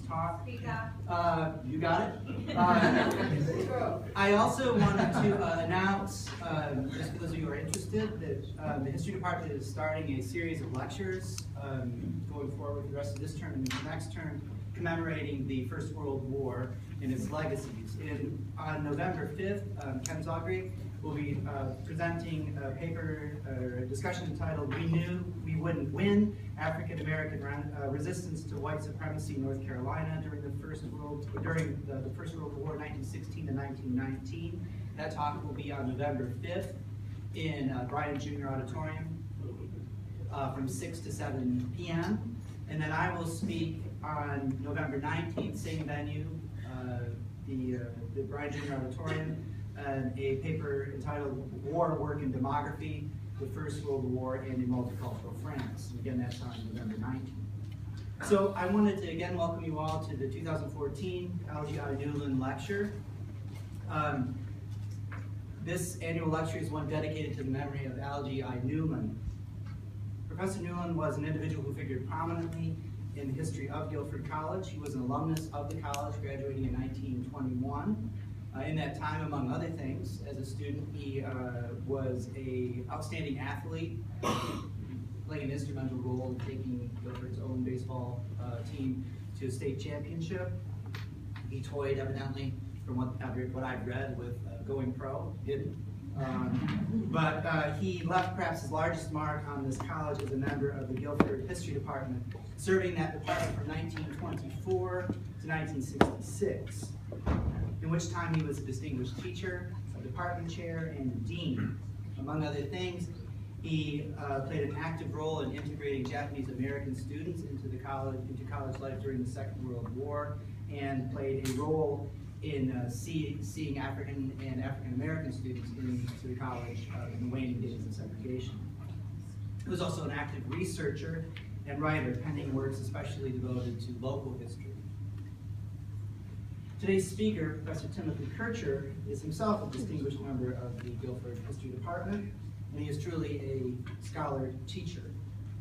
talk. Speak up. You got it? I also wanted to announce, just for those of you who are interested, that the History Department is starting a series of lectures going forward for the rest of this term and the next term, commemorating the First World War and its legacies. On November 5th, Ken Zogry will be presenting a paper or a discussion entitled "We Knew We Wouldn't Win: African American Resistance to White Supremacy in North Carolina during the First World War, 1916 to 1919." That talk will be on November 5th in Bryant Jr. Auditorium from 6 to 7 p.m. And then I will speak on November 19th, same venue, the Bryant Jr. Auditorium, a paper entitled "War, Work, and Demography: The First World War and a Multicultural France." And again, that's on November 19th. So I wanted to again welcome you all to the 2014 Algie I. Newland Lecture. This annual lecture is one dedicated to the memory of Algie I. Newland. Professor Newland was an individual who figured prominently in the history of Guilford College. He was an alumnus of the college, graduating in 1921. In that time, among other things, as a student, he was an outstanding athlete, playing an instrumental role in taking Guilford's own baseball team to a state championship. He toyed, evidently, from what I've read, with going pro. Didn't. But he left perhaps his largest mark on this college as a member of the Guilford History Department, serving that department from 1924 to 1966. In which time he was a distinguished teacher, a department chair, and a dean. Among other things, he played an active role in integrating Japanese American students into college life during the Second World War, and played a role in seeing African and African American students into the college in the waning days of segregation. He was also an active researcher and writer, penning works especially devoted to local history. Today's speaker, Professor Timothy Kircher, is himself a distinguished member of the Guilford History Department, and he is truly a scholar-teacher.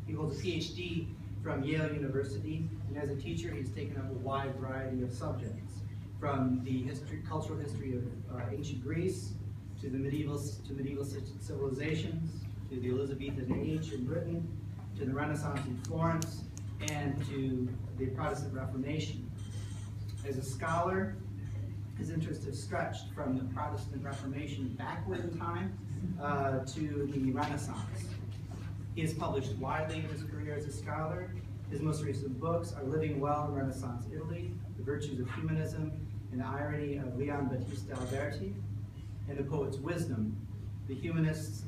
He holds a PhD from Yale University, and as a teacher, he's taken up a wide variety of subjects, from the cultural history of ancient Greece, to the medieval civilizations, to the Elizabethan age in Britain, to the Renaissance in Florence, and to the Protestant Reformation. As a scholar, his interests have stretched from the Protestant Reformation backward in time to the Renaissance. He has published widely in his career as a scholar. His most recent books are Living Well in Renaissance Italy, The Virtues of Humanism, and the Irony of Leon Battista Alberti, and The Poet's Wisdom, the Humanists,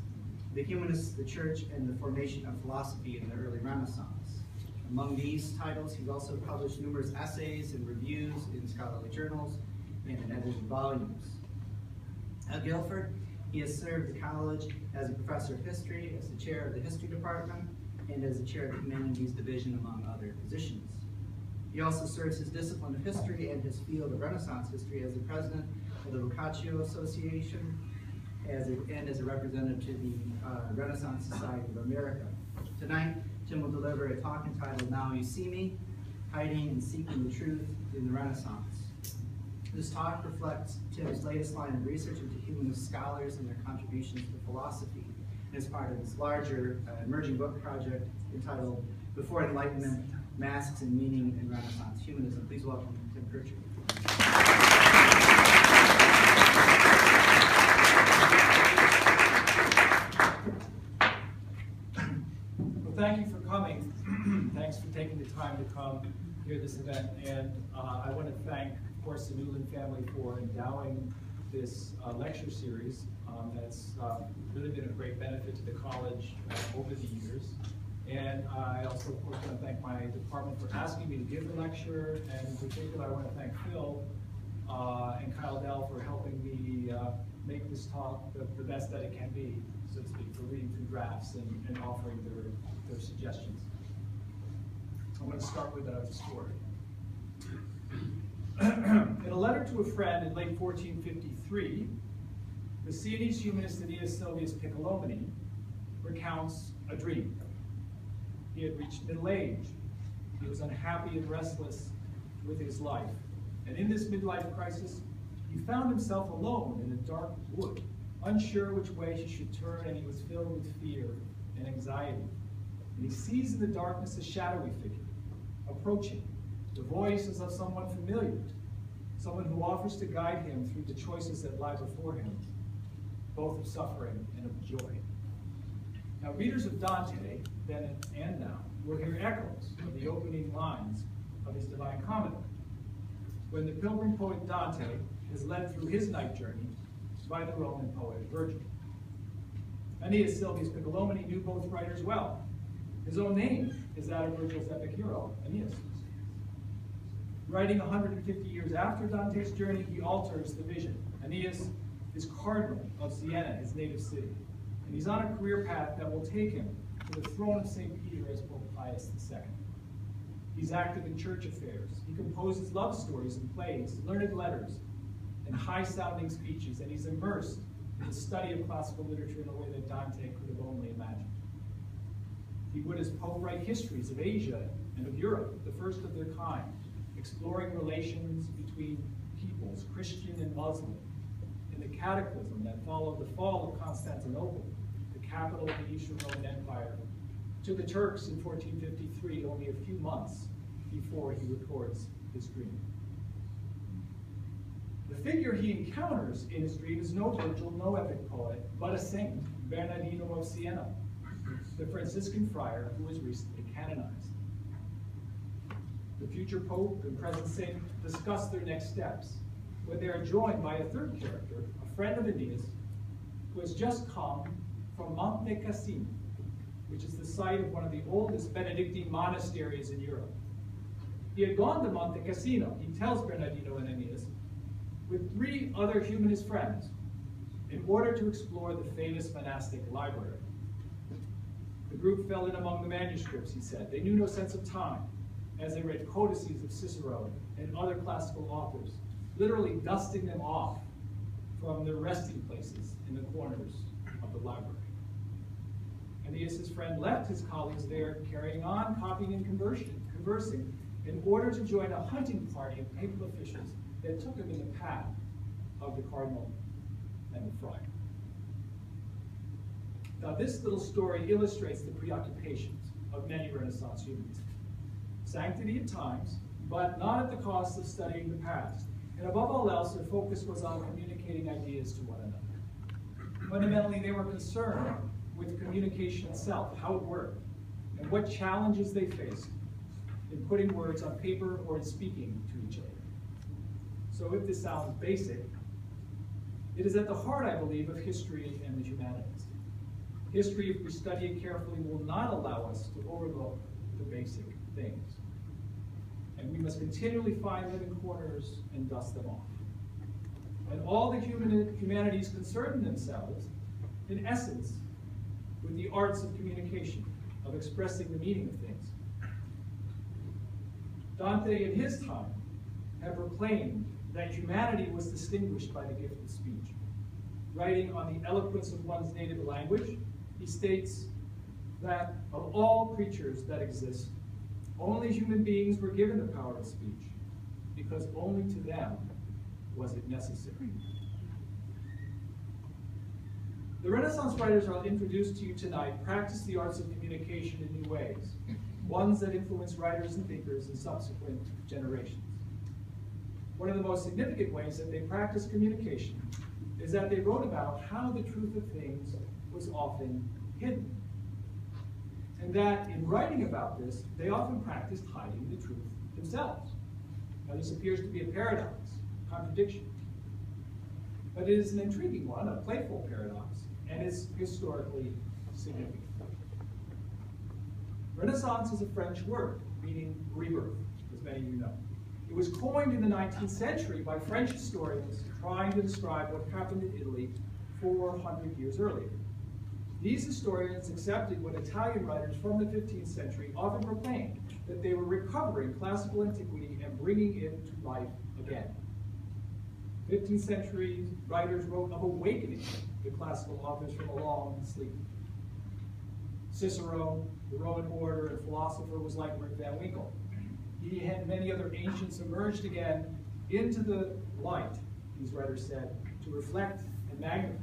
the Church, and the Formation of Philosophy in the Early Renaissance. Among these titles, he's also published numerous essays and reviews in scholarly journals and in edited volumes. At Guilford, he has served the college as a professor of history, as the chair of the history department, and as the chair of the humanities division, among other positions. He also serves his discipline of history and his field of Renaissance history as the president of the Boccaccio Association and as a representative to the Renaissance Society of America. Tonight, Tim will deliver a talk entitled "Now You See Me: Hiding and Seeking the Truth in the Renaissance." This talk reflects Tim's latest line of research into humanist scholars and their contributions to philosophy, and is part of his larger emerging book project entitled "Before Enlightenment: Masks and Meaning in Renaissance Humanism." Please welcome Tim Kircher. Thank you for coming. Thanks for taking the time to come hear this event. And I want to thank, of course, the Newland family for endowing this lecture series. That's really been a great benefit to the college over the years. And I also, of course, want to thank my department for asking me to give the lecture. And in particular, I want to thank Phil and Kyle Dell for helping me make this talk the best that it can be, so to speak, for reading through drafts and offering their suggestions. I'm going to start with a story. In a letter to a friend in late 1453, the Sienese humanist Aeneas Sylvius Piccolomini recounts a dream. He had reached middle age. He was unhappy and restless with his life. And in this midlife crisis, he found himself alone in a dark wood, unsure which way he should turn, and he was filled with fear and anxiety. And he sees in the darkness a shadowy figure approaching. The voice is of someone familiar, someone who offers to guide him through the choices that lie before him, both of suffering and of joy. Now, readers of Dante, then and now, will hear echoes of the opening lines of his Divine Comedy, when the pilgrim poet Dante is led through his night journey by the Roman poet Virgil. Aeneas Sylvius Piccolomini knew both writers well. His own name is that of Virgil's epic hero, Aeneas. Writing 150 years after Dante's journey, he alters the vision. Aeneas is cardinal of Siena, his native city, and he's on a career path that will take him to the throne of St. Peter as Pope Pius II. He's active in church affairs. He composes love stories and plays, learned letters, and high-sounding speeches, and he's immersed in the study of classical literature in a way that Dante could have only imagined. He would, as Pope, write histories of Asia and of Europe, the first of their kind, exploring relations between peoples, Christian and Muslim, in the cataclysm that followed the fall of Constantinople, the capital of the Eastern Roman Empire, to the Turks in 1453, only a few months before he records his dream. The figure he encounters in his dream is no Virgil, no epic poet, but a saint, Bernardino of Siena, the Franciscan friar who was recently canonized. The future pope and present saint discuss their next steps when they are joined by a third character, a friend of Aeneas, who has just come from Monte Cassino, which is the site of one of the oldest Benedictine monasteries in Europe. He had gone to Monte Cassino, he tells Bernardino and Aeneas, with 3 other humanist friends in order to explore the famous monastic library. The group fell in among the manuscripts, he said. They knew no sense of time as they read codices of Cicero and other classical authors, literally dusting them off from their resting places in the corners of the library. Aeneas' friend left his colleagues there, carrying on, copying and conversing, in order to join a hunting party of papal officials that took him in the path of the cardinal and the friar. Now, this little story illustrates the preoccupations of many Renaissance humanists. Sanctity at times, but not at the cost of studying the past. And above all else, their focus was on communicating ideas to one another. Fundamentally, they were concerned with communication itself, how it worked, and what challenges they faced in putting words on paper or in speaking to each other. So if this sounds basic, it is at the heart, I believe, of history and the humanities. History, if we study it carefully, will not allow us to overlook the basic things. And we must continually find living corners and dust them off. And all the humanities concern themselves, in essence, with the arts of communication, of expressing the meaning of things. Dante, in his time, had proclaimed that humanity was distinguished by the gift of speech. Writing on the eloquence of one's native language, he states that of all creatures that exist, only human beings were given the power of speech, because only to them was it necessary. The Renaissance writers I'll introduce to you tonight practiced the arts of communication in new ways, ones that influence writers and thinkers in subsequent generations. One of the most significant ways that they practiced communication is that they wrote about how the truth of things was often hidden. And that in writing about this, they often practiced hiding the truth themselves. Now this appears to be a paradox, contradiction. But it is an intriguing one, a playful paradox, and is historically significant. Renaissance is a French word, meaning rebirth, as many of you know. It was coined in the 19th century by French historians trying to describe what happened in Italy 400 years earlier. These historians accepted what Italian writers from the 15th century often proclaimed, that they were recovering classical antiquity and bringing it to life again. 15th century writers wrote of awakening the classical authors from a long sleep. Cicero, the Roman orator and philosopher, was like Rip Van Winkle. He and many other ancients emerged again into the light, these writers said, to reflect and magnify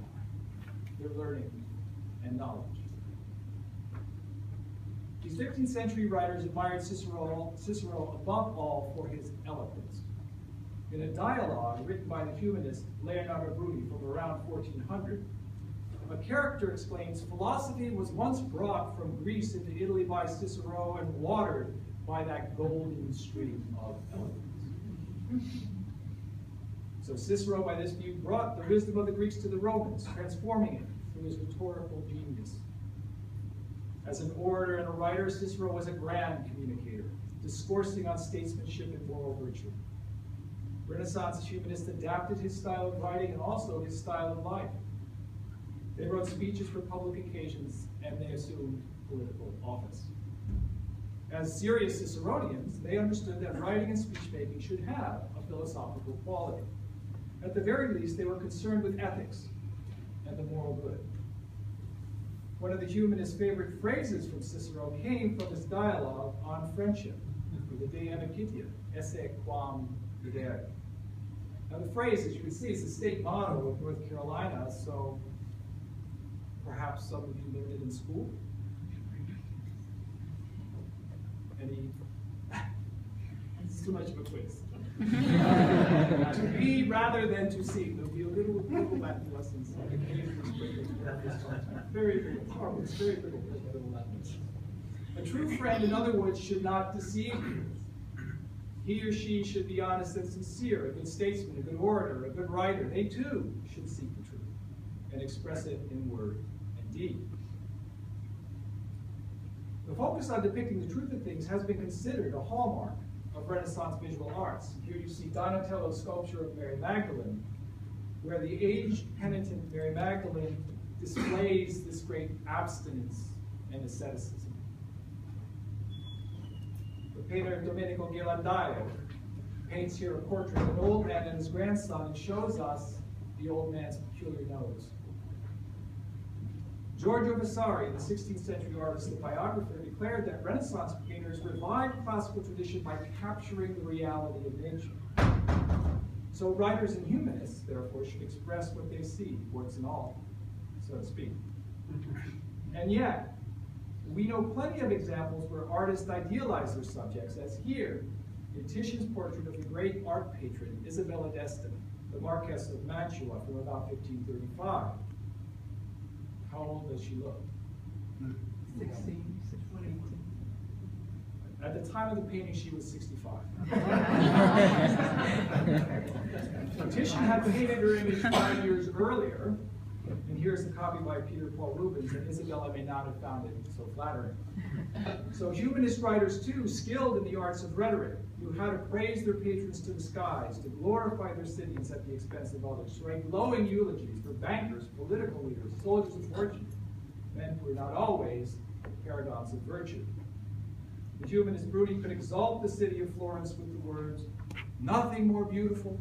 their learning and knowledge. These 15th century writers admired Cicero above all for his eloquence. In a dialogue written by the humanist Leonardo Bruni from around 1400, a character explains, philosophy was once brought from Greece into Italy by Cicero and watered by that golden stream of eloquence. So Cicero, by this view, brought the wisdom of the Greeks to the Romans, transforming it through his rhetorical genius. As an orator and a writer, Cicero was a grand communicator, discoursing on statesmanship and moral virtue. Renaissance humanists adapted his style of writing and also his style of life. They wrote speeches for public occasions, and they assumed political office. As serious Ciceronians, they understood that writing and speech-making should have a philosophical quality. At the very least, they were concerned with ethics and the moral good. One of the humanist's favorite phrases from Cicero came from his dialogue on friendship, the De Amicitia, esse quam videre. Now the phrase, as you can see, is the state motto of North Carolina, so perhaps some of you learned it in school. Any? It's too much of a quiz. To be rather than to see. There'll be a little Latin lessons. Very little. Horrible. It's very little Latin. A true friend, in other words, should not deceive you. He or she should be honest and sincere, a good statesman, a good orator, a good writer. They too should seek the truth and express it in word and deed. The focus on depicting the truth of things has been considered a hallmark of Renaissance visual arts. Here you see Donatello's sculpture of Mary Magdalene, where the aged penitent Mary Magdalene displays this great abstinence and asceticism. The painter Domenico Ghirlandaio paints here a portrait of an old man and his grandson and shows us the old man's peculiar nose. Giorgio Vasari, the 16th century artist and biographer, declared that Renaissance painters revived classical tradition by capturing the reality of nature. So writers and humanists, therefore, should express what they see, warts and all, so to speak. And yet, we know plenty of examples where artists idealize their subjects, as here in Titian's portrait of the great art patron, Isabella d'Este, the Marquess of Mantua from about 1535. How old does she look? 16. At the time of the painting, she was 65. Titian had painted her image 5 years earlier, and here's a copy by Peter Paul Rubens, and Isabella may not have found it so flattering. So humanist writers, too, skilled in the arts of rhetoric, knew how to praise their patrons to the skies, to glorify their cities at the expense of others, to write glowing eulogies for bankers, political leaders, soldiers of fortune, men who were not always paragons of virtue. The humanist Bruni could exalt the city of Florence with the words, "Nothing more beautiful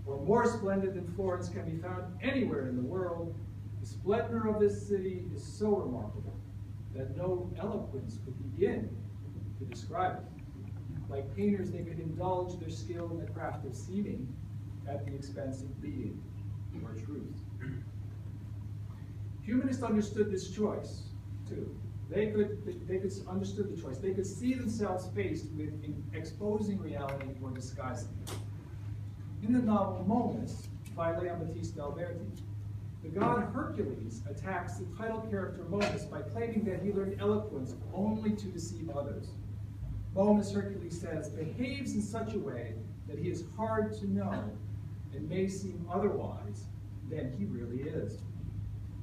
or more splendid than Florence can be found anywhere in the world. The splendor of this city is so remarkable that no eloquence could begin to describe it." Like painters, they could indulge their skill in the craft of seeming at the expense of being or truth. Humanists understood this choice, too. They understood the choice. They could see themselves faced with exposing reality or disguising it. In the novel Momus by Leon Battista Alberti, the god Hercules attacks the title character Momus by claiming that he learned eloquence only to deceive others. Momus, Hercules says, behaves in such a way that he is hard to know and may seem otherwise than he really is.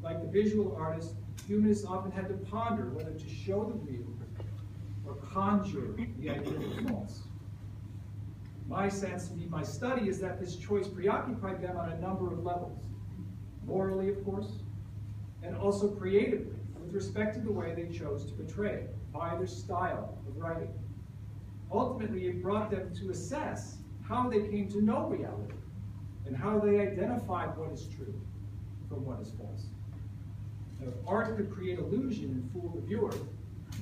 Like the visual artist, humanists often had to ponder whether to show the real or conjure the idea of the false. My sense, indeed my study, is that this choice preoccupied them on a number of levels. Morally, of course, and also creatively, with respect to the way they chose to portray it, by their style of writing. Ultimately, it brought them to assess how they came to know reality, and how they identified what is true from what is false. Now, if art could create illusion and fool the viewer,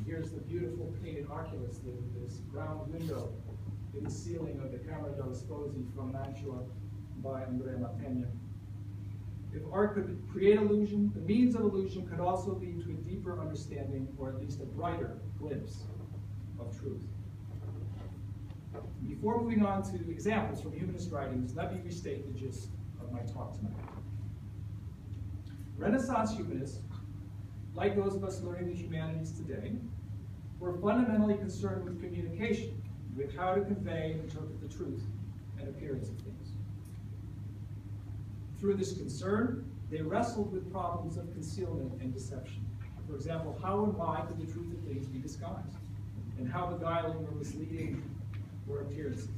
here's the beautiful painted oculus, this round window in the ceiling of the Camera degli Sposi from Mantua by Andrea Mantegna. If art could create illusion, the means of illusion could also lead to a deeper understanding, or at least a brighter glimpse of truth. Before moving on to examples from humanist writings, let me restate the gist of my talk tonight. Renaissance humanists, like those of us learning the humanities today, were fundamentally concerned with communication, with how to convey and interpret the truth and appearance of things. Through this concern, they wrestled with problems of concealment and deception. For example, how and why could the truth of things be disguised? And how beguiling or misleading were appearances?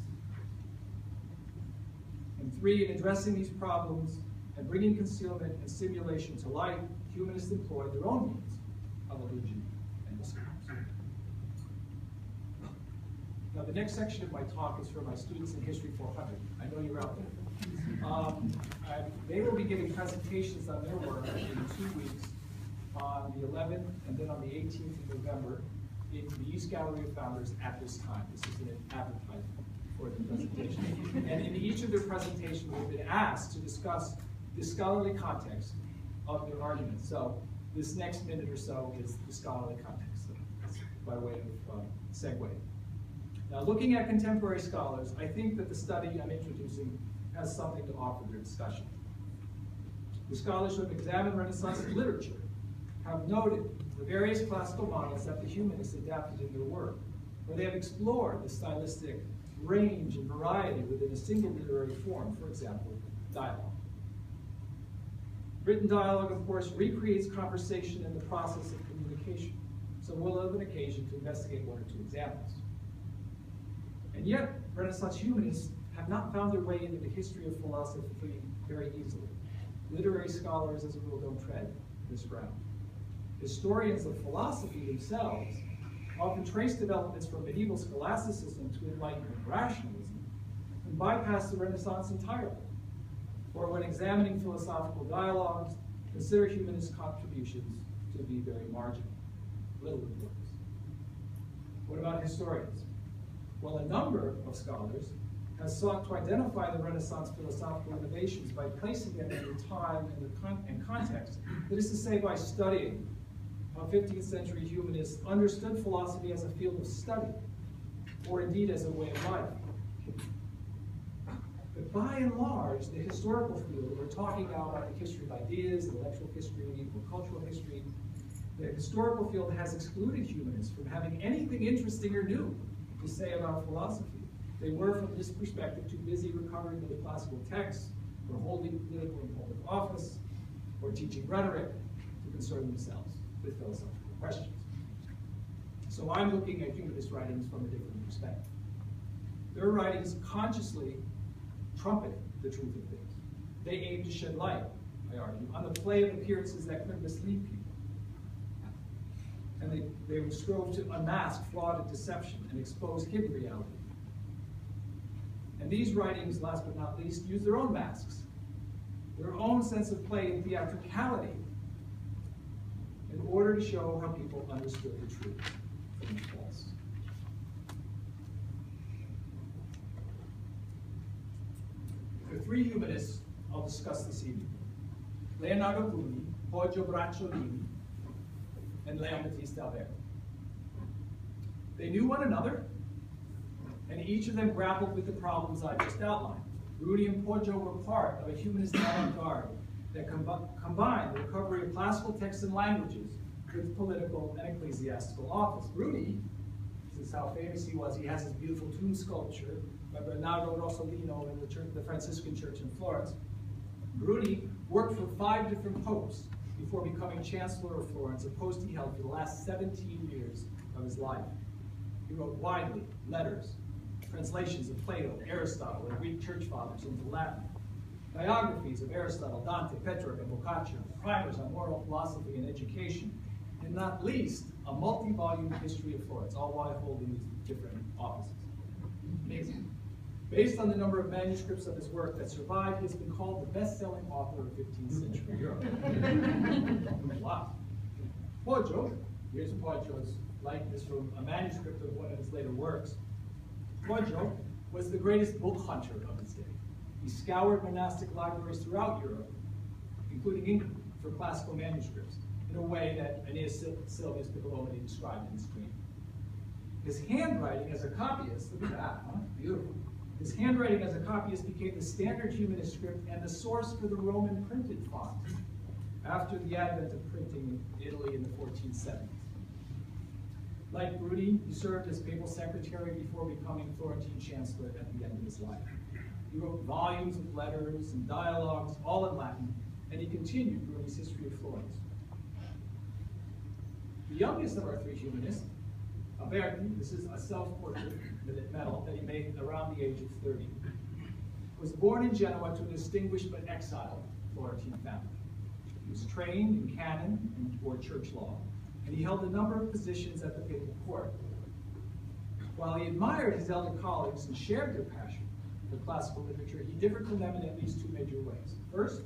And three, in addressing these problems and bringing concealment and simulation to light, humanists employed their own means of illusion and disguise. Now, the next section of my talk is for my students in History 400. I know you're out there. They will be giving presentations on their work in 2 weeks, on the 11th and then on the 18th of November in the East Gallery of Founders at this time. This is an advertisement for the presentation. And in each of their presentations, we've been asked to discuss the scholarly context of their arguments. So this next minute or so is the scholarly context, so that's by way of segue. Now, looking at contemporary scholars, I think that the study I'm introducing has something to offer their discussion. The scholars who have examined Renaissance literature have noted the various classical models that the humanists adapted in their work, where they have explored the stylistic range and variety within a single literary form, for example, dialogue. Written dialogue, of course, recreates conversation in the process of communication, so we'll have an occasion to investigate one or two examples. And yet, Renaissance humanists have not found their way into the history of philosophy very easily. Literary scholars, as a rule, don't tread this ground. Historians of philosophy themselves often trace developments from medieval scholasticism to Enlightenment rationalism and bypass the Renaissance entirely. Or when examining philosophical dialogues, consider humanist contributions to be very marginal, little importance. What about historians? Well, a number of scholars have sought to identify the Renaissance philosophical innovations by placing them in the time and context. That is to say, by studying how 15th century humanists understood philosophy as a field of study, or indeed as a way of life. But by and large, the historical field, we're talking now about the history of ideas, intellectual history, or cultural history, the historical field has excluded humanists from having anything interesting or new to say about philosophy. They were, from this perspective, too busy recovering the classical texts, or holding political and public office, or teaching rhetoric to concern themselves with philosophical questions. So I'm looking at humanist writings from a different perspective. Their writings consciously trumpet the truth of things. They aim to shed light, I argue, on the play of appearances that could mislead people. And they strove to unmask fraud and deception and expose hidden reality. And these writings, last but not least, use their own masks, their own sense of play and theatricality, in order to show how people understood the truth from the false. There are three humanists I'll discuss this evening: Leonardo Bruni, Poggio Bracciolini, and Leon Battista Alberti. They knew one another, and each of them grappled with the problems I just outlined. Bruni and Poggio were part of a humanist avant-garde that combined the recovery of classical texts and languages with political and ecclesiastical office. Bruni, this is how famous he was, he has his beautiful tomb sculpture by Bernardo Rossellino in the Franciscan church in Florence. Bruni worked for 5 different popes before becoming Chancellor of Florence, a post he held for the last 17 years of his life. He wrote widely letters, translations of Plato, Aristotle, and Greek church fathers into Latin, biographies of Aristotle, Dante, Petrarch, and Boccaccio, primers on moral philosophy and education, and not least, a multi-volume history of Florence, all while holding these different offices. Amazing. Based on the number of manuscripts of his work that survive, he has been called the best-selling author of 15th century Europe. Wow. Poggio, here's Poggio's likeness from a manuscript of one of his later works. Kircher was the greatest book hunter of his day. He scoured monastic libraries throughout Europe, including England, for classical manuscripts, in a way that Aeneas Sylvius Piccolomini described in his dream. His handwriting as a copyist, look at that, huh? Beautiful. His handwriting as a copyist became the standard humanist script and the source for the Roman printed font after the advent of printing in Italy in the 1470s. Like Bruni, he served as papal secretary before becoming Florentine chancellor at the end of his life. He wrote volumes of letters and dialogues, all in Latin, and he continued Bruni's history of Florence. The youngest of our three humanists, Alberti, this is a self-portrait medal that he made around the age of 30, was born in Genoa to a distinguished but exiled Florentine family. He was trained in canon or church law, and he held a number of positions at the papal court. While he admired his elder colleagues and shared their passion for classical literature, he differed from them in at least two major ways. First,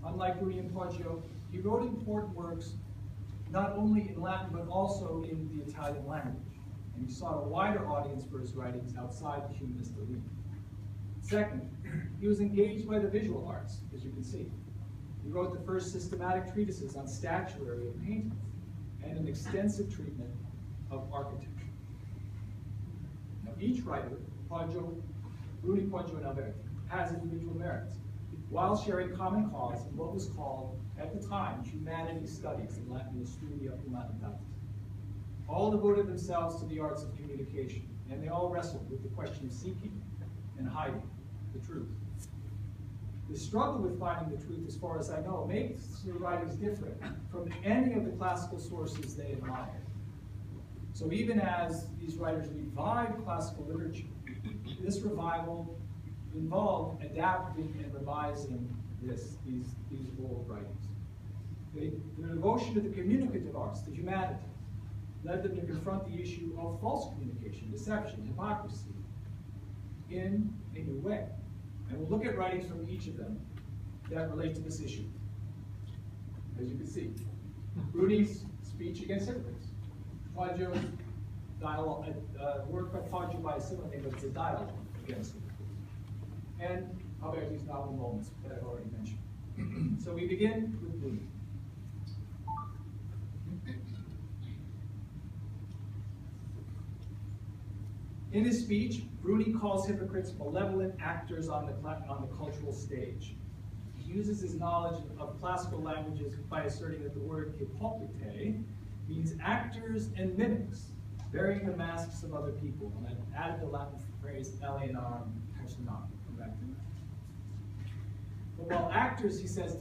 unlike Bruni and Kircher, he wrote important works not only in Latin but also in the Italian language, and he sought a wider audience for his writings outside the humanist elite. Second, he was engaged by the visual arts, as you can see. He wrote the first systematic treatises on statuary and painting, and an extensive treatment of architecture. Now, each writer, Bruni, Kircher, and Alberti, has individual merits, while sharing common cause in what was called, at the time, humanities studies in Latin, the Studia Humanitatis. All devoted themselves to the arts of communication, and they all wrestled with the question of seeking and hiding the truth. The struggle with finding the truth, as far as I know, makes their writings different from any of the classical sources they admired. So even as these writers revived classical literature, this revival involved adapting and revising these old writings. Their devotion to the communicative arts, the humanities, led them to confront the issue of false communication, deception, hypocrisy in a new way. And we'll look at writings from each of them that relate to this issue. As you can see, Bruni's speech against hypocrites. Kircher's dialogue, work by Kircher by a similar name, but it's a dialogue against hypocrites. And Alberti's novel Moments that I've already mentioned. So we begin with Bruni. In his speech, Bruni calls hypocrites malevolent actors on the cultural stage. He uses his knowledge of classical languages by asserting that the word hypocrite means actors and mimics, bearing the masks of other people. And I've added the Latin phrase alienarum personam. Come back to that. But while actors, he says,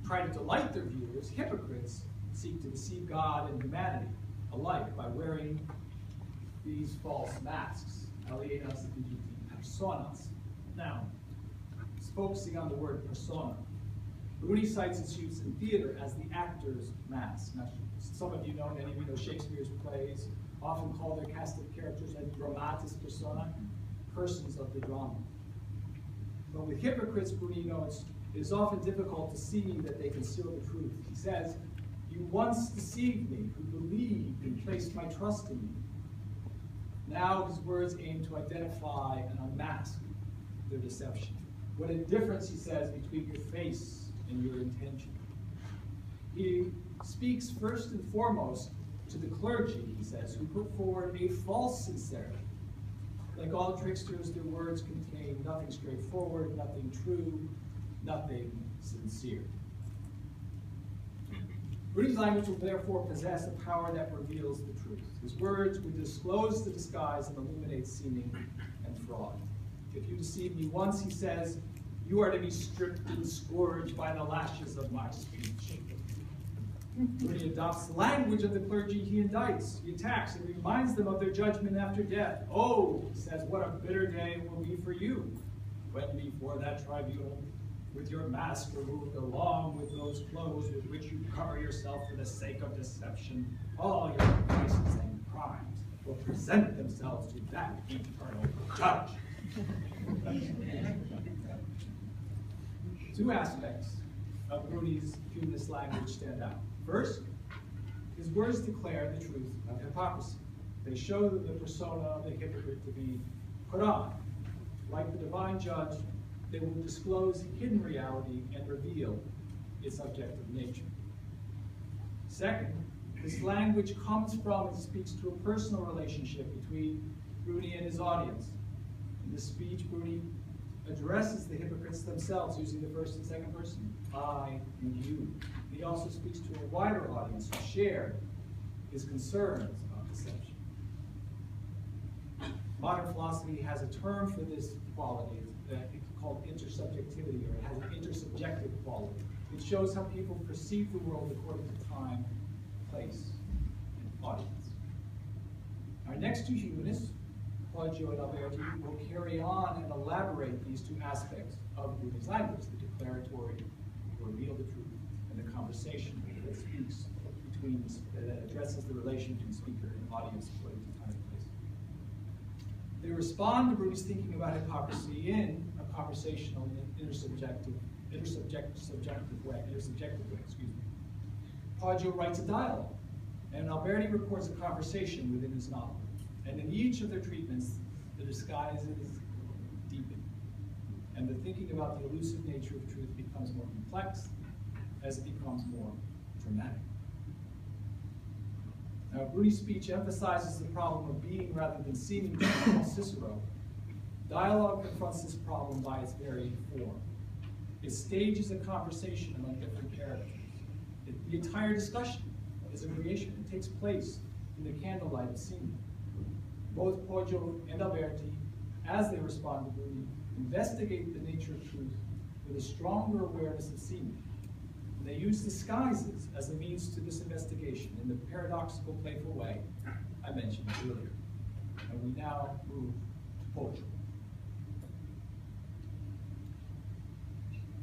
try to delight their viewers, hypocrites seek to deceive God and humanity alike by wearing these false masks, alienas personas. Now, focusing on the word persona, Bruni cites its use in theater as the actor's mask. Now, some of you know, many of you know Shakespeare's plays often call their cast of characters as dramatis persona, persons of the drama. But with hypocrites, Bruni notes, it is often difficult to see that they conceal the truth. He says, "You once deceived me, who believed and placed my trust in you." Now his words aim to identify and unmask their deception. What a difference, he says, between your face and your intention. He speaks first and foremost to the clergy, he says, who put forward a false sincerity. Like all tricksters, their words contain nothing straightforward, nothing true, nothing sincere. Bruni's language will therefore possess a power that reveals the truth. His words would disclose the disguise and illuminate seeming and fraud. If you deceive me once, he says, you are to be stripped and scourged by the lashes of my speech. When he adopts the language of the clergy, he indicts, he attacks, and reminds them of their judgment after death. Oh, he says, what a bitter day it will be for you when before that tribunal, with your mask removed along with those clothes with which you cover yourself for the sake of deception, all your vices and crimes will present themselves to that eternal judge. Two aspects of Bruni's humanist language stand out. First, his words declare the truth of hypocrisy. They show the persona of the hypocrite to be put on. Like the divine judge, they will disclose hidden reality and reveal its objective nature. Second, this language comes from and speaks to a personal relationship between Bruni and his audience. In this speech, Bruni addresses the hypocrites themselves using the first and second person, I and you. He also speaks to a wider audience who share his concerns about deception. Modern philosophy has a term for this quality that it's called intersubjectivity, or it has an intersubjective quality. It shows how people perceive the world according to time, place, and audience. Our next two humanists, Poggio and Alberti, will carry on and elaborate these two aspects of Bruni's language, the declaratory, to reveal the truth, and the conversation that speaks between, that addresses the relation between speaker and audience according to time and place. They respond to Bruni's thinking about hypocrisy in a conversational and intersubjective way. Poggio writes a dialogue, and Alberti records a conversation within his novel. And in each of their treatments, the disguise is deepened, and the thinking about the elusive nature of truth becomes more complex as it becomes more dramatic. Now, Bruni's speech emphasizes the problem of being rather than seeming to be Cicero. Dialogue confronts this problem by its very form. It stages a conversation among different characters. The entire discussion is a creation. It takes place in the candlelight of seeming. Both Poggio and Alberti, as they respond to Bruni, investigate the nature of truth with a stronger awareness of seeming. And they use disguises as a means to this investigation in the paradoxical, playful way I mentioned earlier. And we now move to Poggio.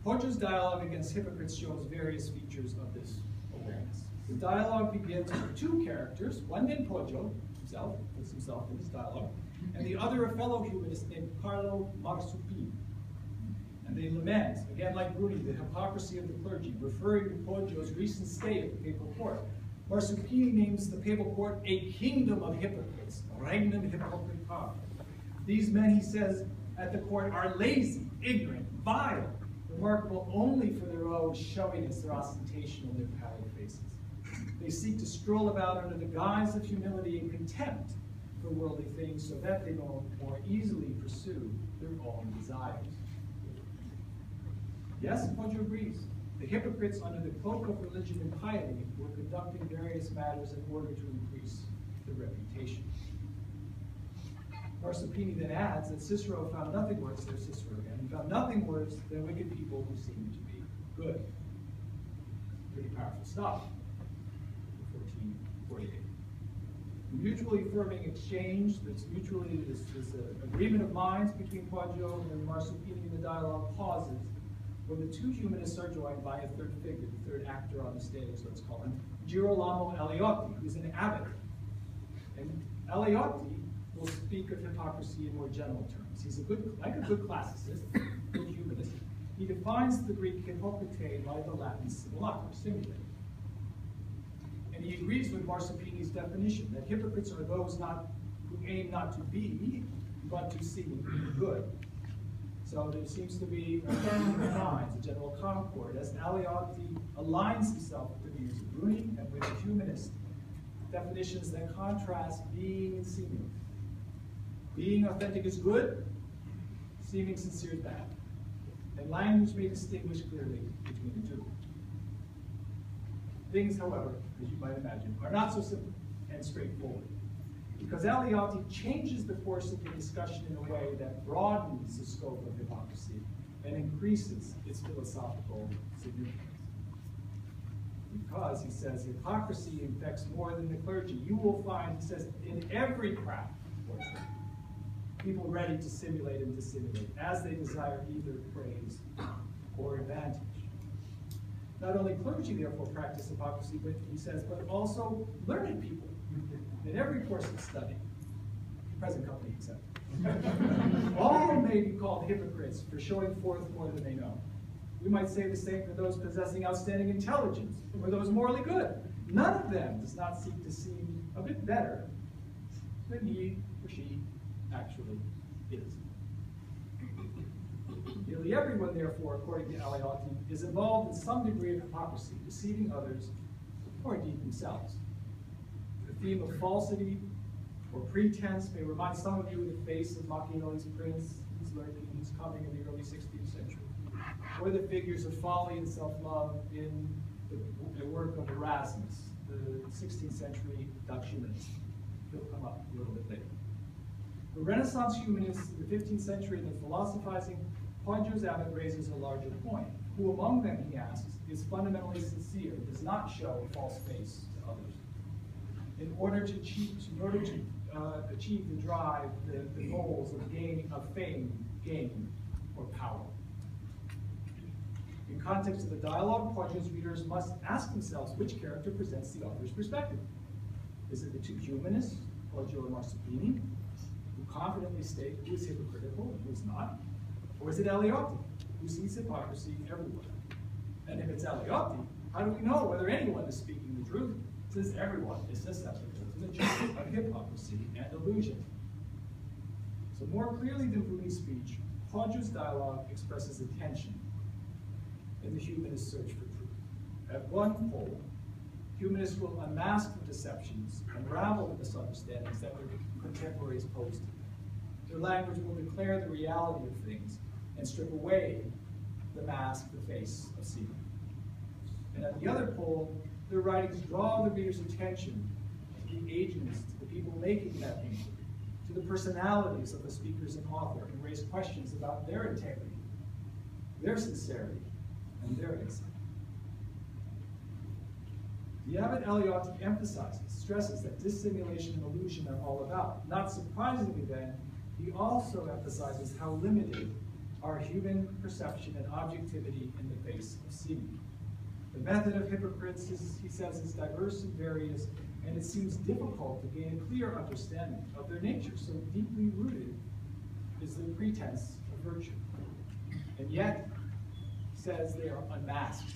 Poggio's dialogue against hypocrites shows various features of this awareness. The dialogue begins with two characters, one named Poggio, himself, puts himself in this dialogue, and the other a fellow humanist named Carlo Marsupini. And they lament, again like Bruni, the hypocrisy of the clergy, referring to Poggio's recent stay at the papal court. Marsupini names the papal court a kingdom of hypocrites, regnum hypocritae. These men, he says, at the court are lazy, ignorant, vile, remarkable only for their own showiness, their ostentation, and their pallid faces. They seek to stroll about under the guise of humility and contempt for worldly things so that they will more easily pursue their own desires. Yes, Poggio agrees. The hypocrites under the cloak of religion and piety were conducting various matters in order to increase their reputation. Marsupini then adds that Cicero found nothing worse, there's Cicero again, he found nothing worse than wicked people who seemed to be good. Pretty powerful stuff. 1448. The mutually affirming exchange, this agreement of minds between Poggio and Marsupini in the dialogue pauses when the two humanists are joined by a third figure, the third actor on the stage, let's call him Girolamo Aliotti, who's an abbot. And Aliotti will speak of hypocrisy in more general terms. He's like a good classicist, good humanist. He defines the Greek hypocrite by the Latin simulacrum, simulate. And he agrees with Marsupini's definition that hypocrites are those who aim not to be, but to seem good. So there seems to be a harmony of minds, a general concord, as Aliotti aligns himself with the views of Bruni and with the humanist definitions that contrast being and seeming. Being authentic is good, seeming sincere is bad. And language may distinguish clearly between the two. Things, however, as you might imagine, are not so simple and straightforward, because Aliotti changes the course of the discussion in a way that broadens the scope of hypocrisy and increases its philosophical significance. Because, he says, hypocrisy infects more than the clergy. You will find, he says, in every craft, people ready to simulate and dissimulate, as they desire either praise or advantage. Not only clergy, therefore, practice hypocrisy, but he says, but also learned people in every course of study, present company except. All may be called hypocrites for showing forth more than they know. We might say the same for those possessing outstanding intelligence, or those morally good. None of them does not seek to seem a bit better than he or she actually is. Nearly everyone, therefore, according to Aliotti, is involved in some degree of hypocrisy, deceiving others, or indeed themselves. The theme of falsity or pretense may remind some of you of the face of Machiavelli's prince, who's lurking, who's coming in the early 16th century, or the figures of folly and self-love in the work of Erasmus, the 16th century Dutch humanist. He'll come up a little bit later. The Renaissance humanists in the 15th century and the philosophizing, Poggio's Abbot raises a larger point. Who among them, he asks, is fundamentally sincere, does not show a false face to others? In order to achieve the drive, the goals of fame, gain, or power. In context of the dialogue, Poggio's readers must ask themselves which character presents the author's perspective. Is it the two humanists, Poggio and Marsuppini, who confidently state who is hypocritical and who is not? Or is it Aliotti, who sees hypocrisy everywhere? And if it's Aliotti, how do we know whether anyone is speaking the truth, since everyone is susceptible to the charge of hypocrisy and illusion? So more clearly than Bruni's speech, Poggio's dialogue expresses a tension in the humanist search for truth. At one pole, humanists will unmask the deceptions, unravel the misunderstandings that their contemporaries pose to them. Their language will declare the reality of things and strip away the mask, the face of seeing. And at the other pole, their writings draw the reader's attention to the agents, to the people making that inquiry, to the personalities of the speakers and author, and raise questions about their integrity, their sincerity, and their insight. The Abbot Aliotti stresses that dissimulation and illusion are all about. Not surprisingly then, he also emphasizes how limited are human perception and objectivity in the face of seeing. The method of hypocrites, he says, is diverse and various, and it seems difficult to gain a clear understanding of their nature. So deeply rooted is the pretense of virtue. And yet, he says they are unmasked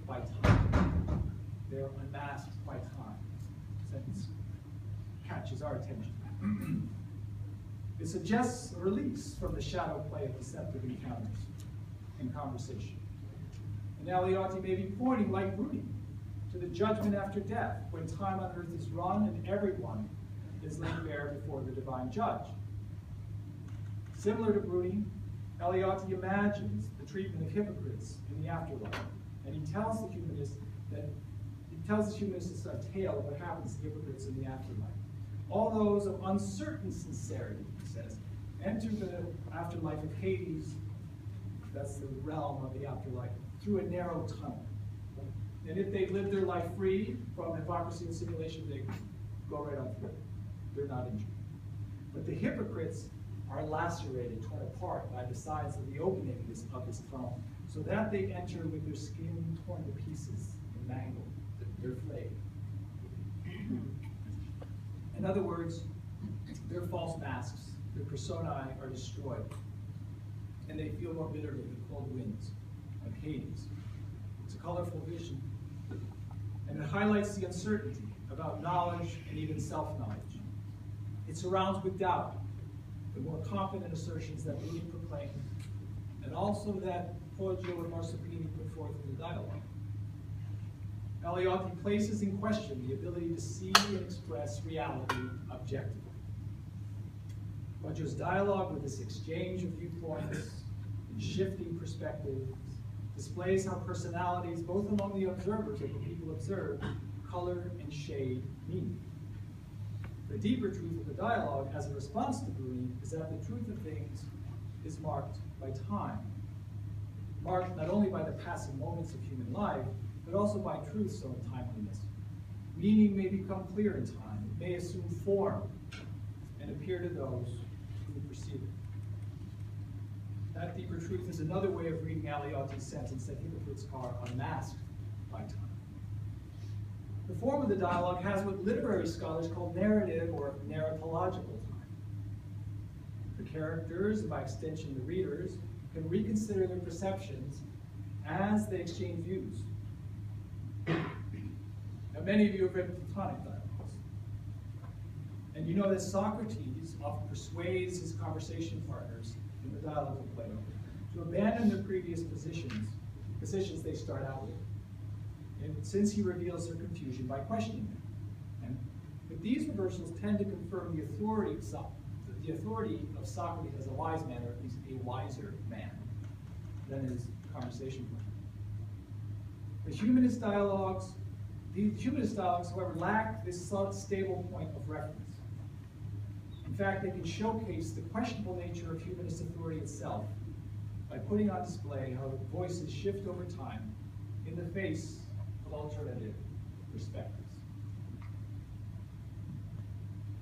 by time. They are unmasked by time. Sentence catches our attention. It suggests a release from the shadow play of deceptive encounters and conversation. And Aliotti may be pointing, like Bruni, to the judgment after death, when time on earth is run and everyone is laid bare before the divine judge. Similar to Bruni, Aliotti imagines the treatment of hypocrites in the afterlife, and he tells the humanists it's a tale of what happens to hypocrites in the afterlife. All those of uncertain sincerity, he says, enter the afterlife of Hades, that's the realm of the afterlife, through a narrow tunnel. And if they live their life free from hypocrisy and simulation, they go right on through. They're not injured. But the hypocrites are lacerated, torn apart by the sides of the opening of this tunnel, so that they enter with their skin torn to pieces and mangled. They're flayed. In other words, their false masks, their personae are destroyed, and they feel more bitterly the cold winds of Hades. It's a colorful vision, and it highlights the uncertainty about knowledge and even self-knowledge. It surrounds with doubt the more confident assertions that Bruni proclaimed, and also that Poggio and Marsuppini put forth in the dialogue. Aliotti places in question the ability to see and express reality objectively. Poggio's dialogue, with this exchange of viewpoints and shifting perspectives, displays how personalities, both among the observers and the people observed, color and shade meaning. The deeper truth of the dialogue, as a response to Bruni, is that the truth of things is marked by time. Marked not only by the passing moments of human life, but also by truths of timeliness. Meaning may become clear in time. It may assume form and appear to those who perceive it. That deeper truth is another way of reading Aliotti's sentence that hypocrites are unmasked by time. The form of the dialogue has what literary scholars call narrative or narratological time. The characters, and by extension the readers, can reconsider their perceptions as they exchange views. Now, many of you have read Platonic dialogues. And you know that Socrates often persuades his conversation partners in the dialogue of Plato to abandon their previous positions they start out with. And since he reveals their confusion by questioning them. But these reversals tend to confirm the authority of Socrates as a wise man, or at least a wiser man than his conversation partner. These humanist dialogues, however, lack this stable point of reference. In fact, they can showcase the questionable nature of humanist authority itself by putting on display how the voices shift over time in the face of alternative perspectives.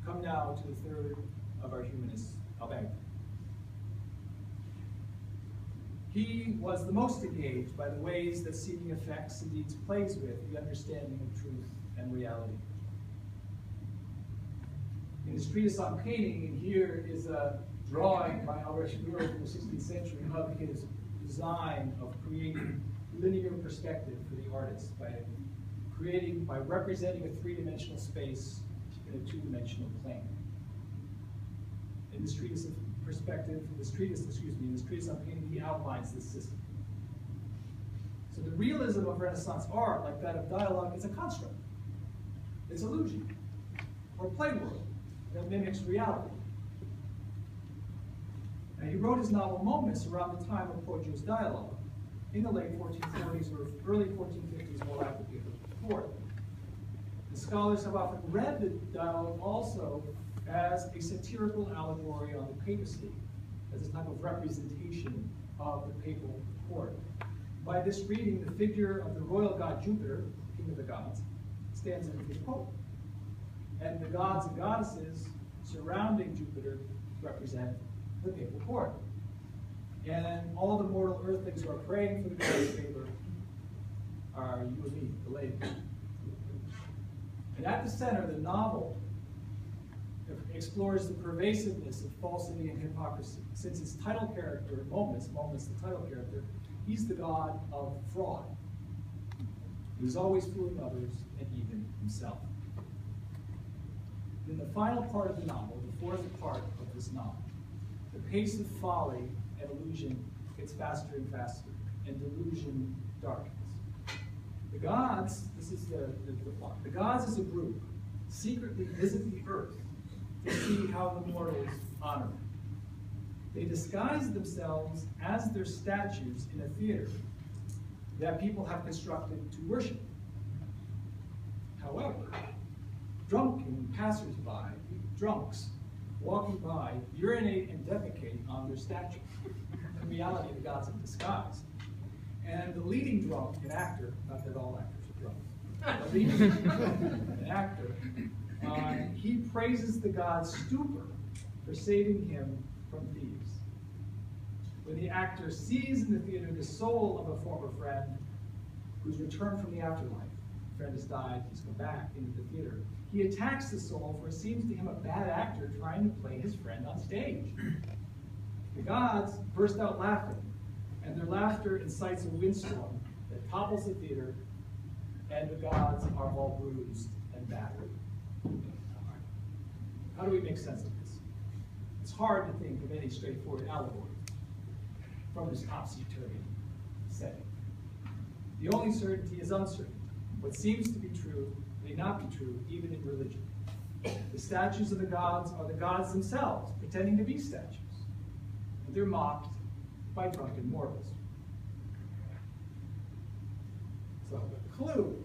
Come now to the third of our humanists, Albert. He was the most engaged by the ways that seeming effects indeed plays with the understanding of truth and reality. In his treatise on painting, and here is a drawing by Albert Schmüller from the 16th century of his design of creating linear perspective for the artist by representing a three-dimensional space in a two-dimensional plane. In this treatise on painting, he outlines this system. So the realism of Renaissance art, like that of dialogue, is a construct. It's illusion, or play world, that mimics reality. Now, he wrote his novel Moments around the time of Poggio's dialogue, in the late 1440s or early 1450s, more likely before. The scholars have often read the dialogue also as a satirical allegory on the papacy, as a type of representation of the papal court. By this reading, the figure of the royal god Jupiter, king of the gods, stands in the pope. And the gods and goddesses surrounding Jupiter represent the papal court. And all the mortal earthlings who are praying for the god's favor are you and me, the lady. And at the center, the novel explores the pervasiveness of falsity and hypocrisy. Since its title character, Moments, the title character, he's the god of fraud. He's always fooling others and even himself. In the final part of the novel, the fourth part of this novel, the pace of folly and illusion gets faster and faster, and delusion darkens. The gods, this is the plot, the gods as a group secretly visit the earth to see how the mortals honor them. They disguise themselves as their statues in a theater that people have constructed to worship. However, drunken passersby, drunks walking by, urinate and defecate on their statues. In reality, the gods in disguise. And the leading drunk, an actor, not that all actors are drunk, the leading an actor, he praises the god's stupor for saving him from thieves. When the actor sees in the theater the soul of a former friend who's returned from the afterlife, the friend has died, he's come back into the theater, he attacks the soul, for it seems to him a bad actor trying to play his friend on stage. The gods burst out laughing, and their laughter incites a windstorm that topples the theater, and the gods are all bruised and battered. How do we make sense of this? It's hard to think of any straightforward allegory from this topsy-turvy setting. The only certainty is uncertainty. What seems to be true may not be true even in religion. The statues of the gods are the gods themselves, pretending to be statues. And they're mocked by drunken mortals. So, the clue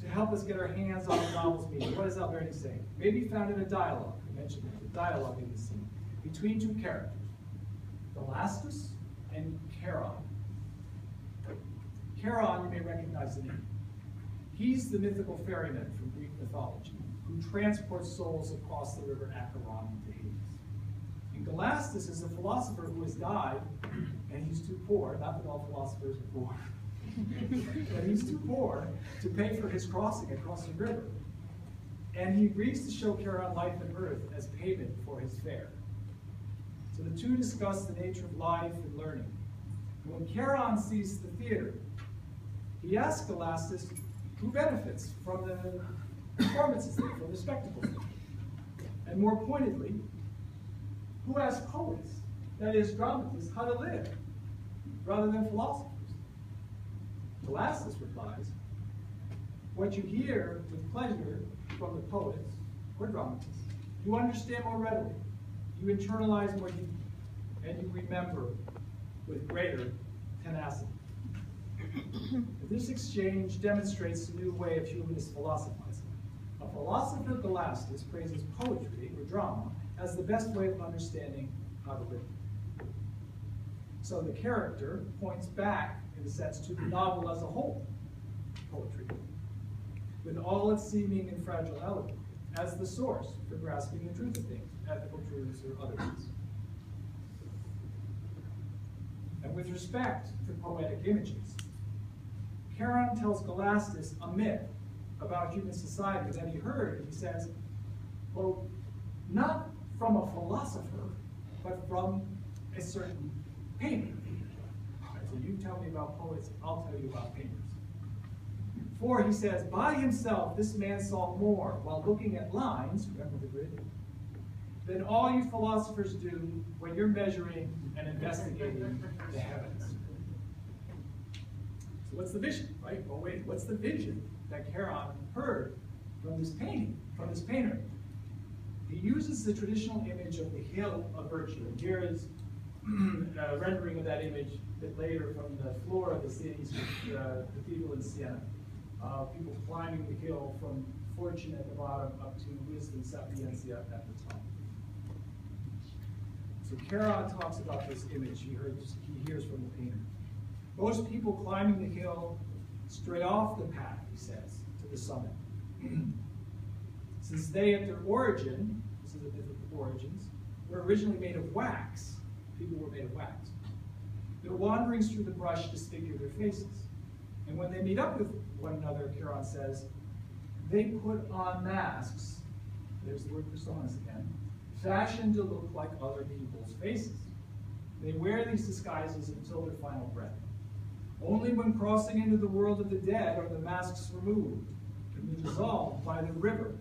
to help us get our hands on the novel's meaning, what does Alberti say? May be found in a dialogue, I mentioned it, a dialogue in the scene, between two characters, Galastus and Charon. Charon, you may recognize the name. He's the mythical ferryman from Greek mythology who transports souls across the river Acheron into Hades. And Galastus is a philosopher who has died, and he's too poor, not that all philosophers are poor, but he's too poor to pay for his crossing across the river. And he agrees to show Charon life and earth as payment for his fare. So the two discuss the nature of life and learning. And when Charon sees the theater, he asks Galastus who benefits from the performances there, from the spectacles. And more pointedly, who asked poets, that is, dramatists, how to live, rather than philosophers? Scholasticus replies, what you hear with pleasure from the poets or dramatists, you understand more readily, you internalize more deeply, and you remember with greater tenacity. This exchange demonstrates a new way of humanist philosophizing. A philosopher, Scholasticus, praises poetry or drama as the best way of understanding how to live. So the character points back, in a sense, to the novel as a whole, poetry, with all its seeming and fragile elements, as the source for grasping the truth of things, ethical truths or otherwise. And with respect to poetic images, Kircher tells Scholasticus a myth about human society that he heard. He says, well, not from a philosopher, but from a certain painter. Right, so you tell me about poets, I'll tell you about painters. For, he says, by himself this man saw more while looking at lines, remember the grid, than all you philosophers do when you're measuring and investigating the heavens. So what's the vision, right? Well, wait, what's the vision that Kircher heard from this painting, from this painter? He uses the traditional image of the hill of virtue. And here is a rendering of that image a bit later from the floor of the city's cathedral in Siena. People climbing the hill from fortune at the bottom up to wisdom, sapientia at the top. So Kircher talks about this image he hears from the painter. Most people climbing the hill stray off the path, he says, to the summit. Since they, at their origin, this is a myth of origins, were originally made of wax, people were made of wax, their wanderings through the brush disfigure their faces. And when they meet up with one another, Kircher says, they put on masks, there's the word personas again, fashioned to look like other people's faces. They wear these disguises until their final breath. Only when crossing into the world of the dead are the masks removed and be dissolved by the river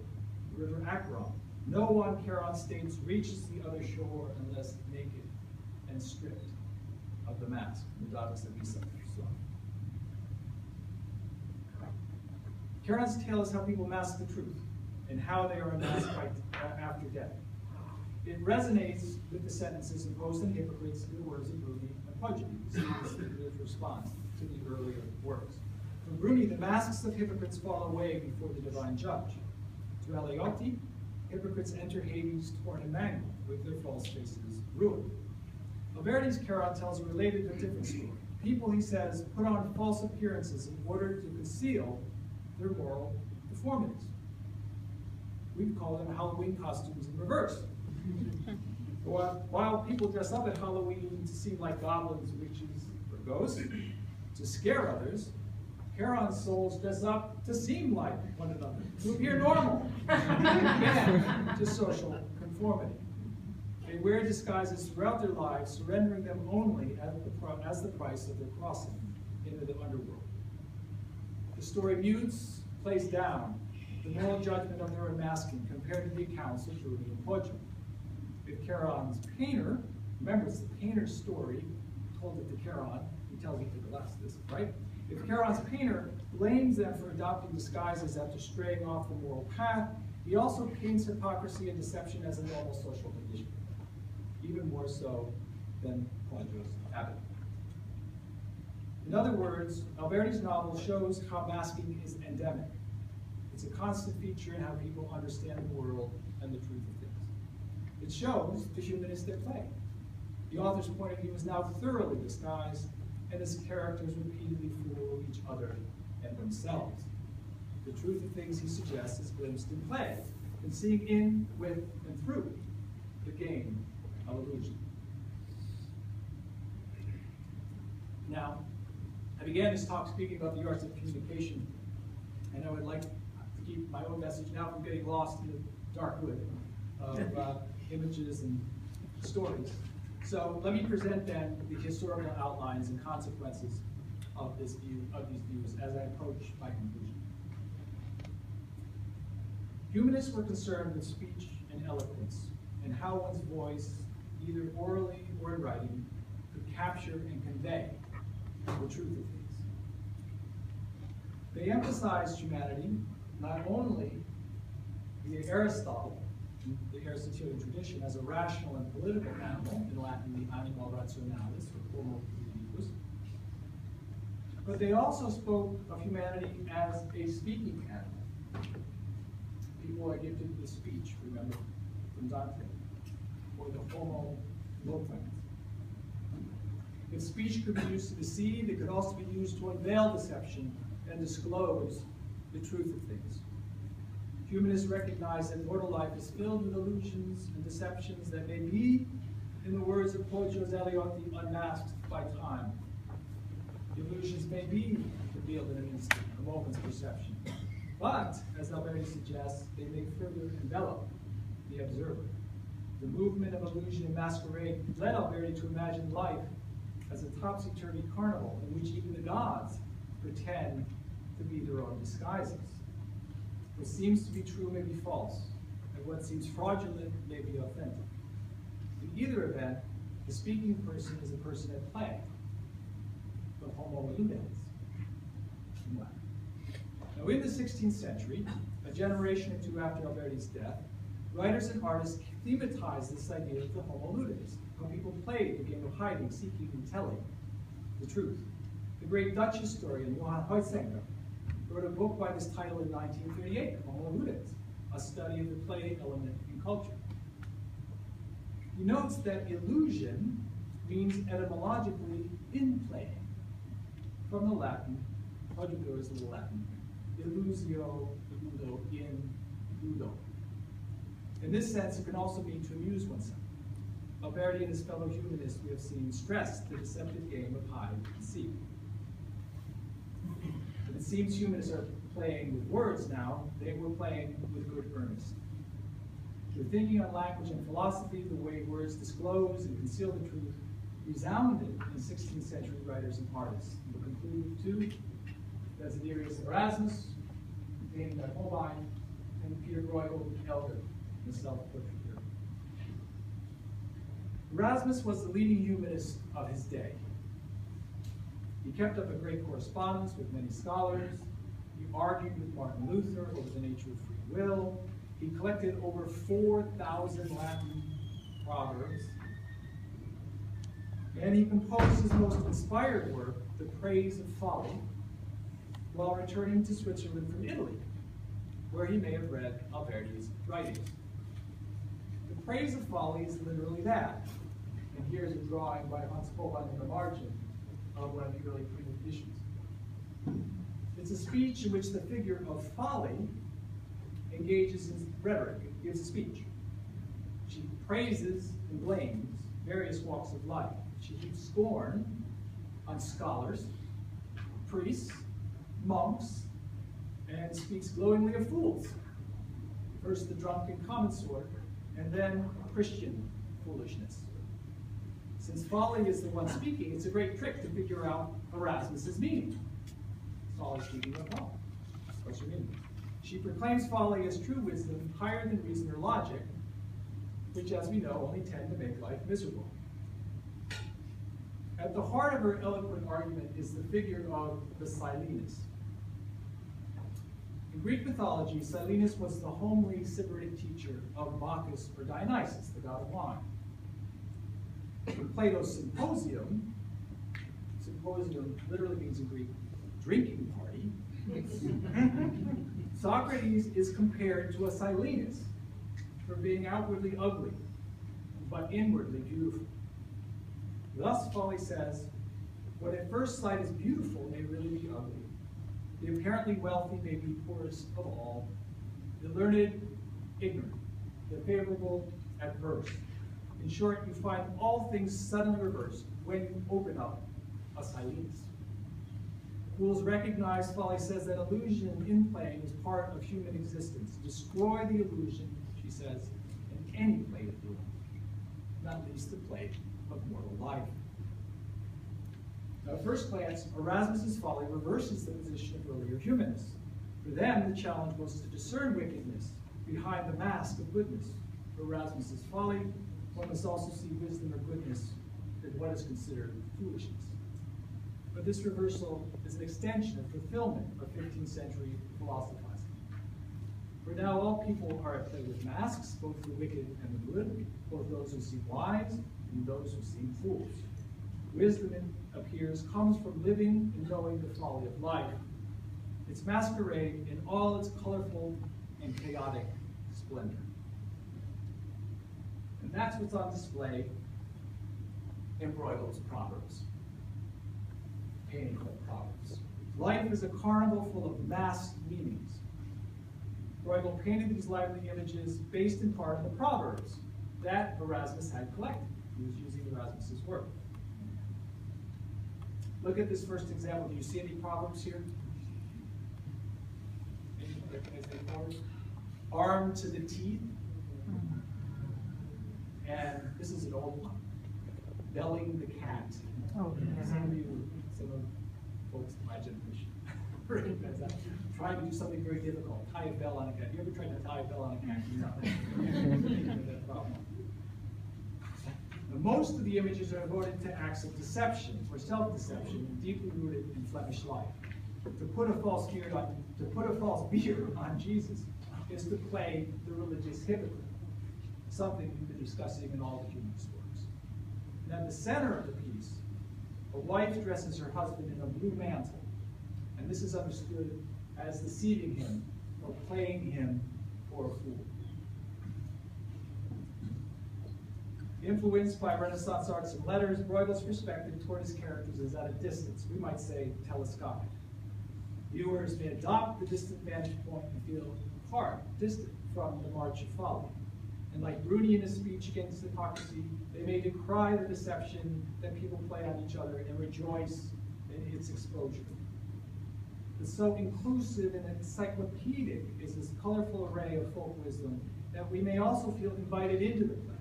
Akron. No one, Kircher states, reaches the other shore unless naked and stripped of the mask. Kircher's tale is how people mask the truth and how they are unmasked after death. It resonates with the sentences imposed on hypocrites in the words of Bruni and Pudgy, his response to the earlier works. For Bruni, the masks of hypocrites fall away before the divine judge. To Eliotti, hypocrites enter Hades torn and mangled, with their false faces ruined. Alberti's Kircher tells a related but different story. People, he says, put on false appearances in order to conceal their moral deformities. We'd call them Halloween costumes in reverse. While people dress up at Halloween to seem like goblins, witches, or ghosts, to scare others, Kircher's souls dress up to seem like one another, to appear normal, and to social conformity. They wear disguises throughout their lives, surrendering them only as the price of their crossing into the underworld. The story mutes, plays down the moral judgment of their unmasking compared to the accounts of Bruni and Pudgy. If Kircher's painter, remember it's the painter's story, told it to Kircher, he tells it to Scholasticus, right? If Kircher's painter blames them for adopting disguises after straying off the moral path, he also paints hypocrisy and deception as a normal social condition, even more so than Pudgy's habit. In other words, Alberti's novel shows how masking is endemic. It's a constant feature in how people understand the world and the truth of things. It shows the humanist at play. The author's point of view is now thoroughly disguised, and his characters repeatedly fool each other and themselves. The truth of things he suggests is glimpsed in play, in seeing in, with, and through the game of illusion. Now, I began this talk speaking about the arts of communication, and I would like to keep my own message now from getting lost in the dark wood of images and stories. So let me present then the historical outlines and consequences of these views as I approach my conclusion. Humanists were concerned with speech and eloquence, and how one's voice, either orally or in writing, could capture and convey the truth of things. They emphasized humanity not only via Aristotle, the Aristotelian tradition, as a rational and political animal, in Latin the animal rationalis, or homo politicus, but they also spoke of humanity as a speaking animal. People are gifted with speech, remember, from Dante, or the homo loquens. If speech could be used to deceive, it could also be used to unveil deception and disclose the truth of things. Humanists recognize that mortal life is filled with illusions and deceptions that may be, in the words of poet Jose Eliot, unmasked by time. The illusions may be revealed in an instant, a moment's perception. But, as Alberti suggests, they may further envelop the observer. The movement of illusion and masquerade led Alberti to imagine life as a topsy-turvy carnival in which even the gods pretend to be their own disguises. What seems to be true may be false, and what seems fraudulent may be authentic. In either event, the speaking person is a person at play, the homo ludens, in Latin. Now, in the 16th century, a generation or two after Alberti's death, writers and artists thematized this idea of the homo ludens, how people played the game of hiding, seeking, and telling the truth. The great Dutch historian Johan Huizinga wrote a book by this title in 1938, Homo Ludens, a study of the play element in culture. He notes that illusion means etymologically in playing, from the Latin, Hodgio is the Latin, illusio, ludo, in, ludo. In this sense, it can also mean to amuse oneself. Alberti and his fellow humanists, we have seen, stressed the deceptive game of hide and seek. But it seems humanists are playing with words now. They were playing with good earnest. Their thinking on language and philosophy, the way words disclose and conceal the truth, resounded in 16th century writers and artists. We'll conclude with two: Desiderius Erasmus, painted by Holbein, and Peter Bruegel, the elder, in the self-portrait here. Erasmus was the leading humanist of his day. He kept up a great correspondence with many scholars. He argued with Martin Luther over the nature of free will. He collected over 4,000 Latin proverbs. And he composed his most inspired work, The Praise of Folly, while returning to Switzerland from Italy, where he may have read Alberti's writings. The Praise of Folly is literally that. And here's a drawing by Hans Holbein in the margin of one of the early printed editions. It's a speech in which the figure of folly engages in rhetoric, gives a speech. She praises and blames various walks of life. She heaps scorn on scholars, priests, monks, and speaks glowingly of fools. First the drunken common sort, and then Christian foolishness. Since folly is the one speaking, it's a great trick to figure out Erasmus's meaning. Folly speaking of folly. What's your meaning? She proclaims folly as true wisdom, higher than reason or logic, which, as we know, only tend to make life miserable. At the heart of her eloquent argument is the figure of the Silenus. In Greek mythology, Silenus was the homely Sybaritic teacher of Bacchus or Dionysus, the god of wine. In Plato's Symposium, symposium literally means in Greek, drinking party, Socrates is compared to a Silenus for being outwardly ugly, but inwardly beautiful. Thus, folly says, what at first sight is beautiful may really be ugly. The apparently wealthy may be poorest of all, the learned, ignorant, the favorable, adverse. In short, you find all things suddenly reversed when you open up a Silenus. Fools recognize, folly says, that illusion and in-playing is part of human existence. Destroy the illusion, she says, in any play of doing, not least the play of mortal life. Now, at first glance, Erasmus's folly reverses the position of earlier humanists. For them, the challenge was to discern wickedness behind the mask of goodness. Erasmus's folly, one must also see wisdom or goodness in what is considered foolishness. But this reversal is an extension and fulfillment of 15th century philosophizing. For now all people are at play with masks, both the wicked and the good, both those who seem wise and those who seem fools. Wisdom, it appears, comes from living and knowing the folly of life, its masquerade in all its colorful and chaotic splendor. And that's what's on display in Bruegel's Proverbs. Painting called Proverbs. Life is a carnival full of masked meanings. Bruegel painted these lively images based in part on the Proverbs that Erasmus had collected. He was using Erasmus's work. Look at this first example. Do you see any Proverbs here? Any Proverbs? Armed to the teeth. And this is an old one. Belling the cat. Oh, yeah. Some of folks in my generation recognize that. Trying to do something very difficult. Tie a bell on a cat. You ever tried to tie a bell on a cat? That problem. Now, most of the images are devoted to acts of deception or self-deception, deeply rooted in Flemish life. To put a false beard on Jesus is to play the religious hypocrite, something we've been discussing in all the humanist works. And at the center of the piece, a wife dresses her husband in a blue mantle, and this is understood as deceiving him or playing him for a fool. Influenced by Renaissance arts and letters, Bruegel's perspective toward his characters is at a distance, we might say telescopic. Viewers may adopt the distant vantage point and feel apart, distant from the march of folly. And like Bruni in his speech against hypocrisy, they may decry the deception that people play on each other and rejoice in its exposure. But so inclusive and encyclopedic is this colorful array of folk wisdom that we may also feel invited into the play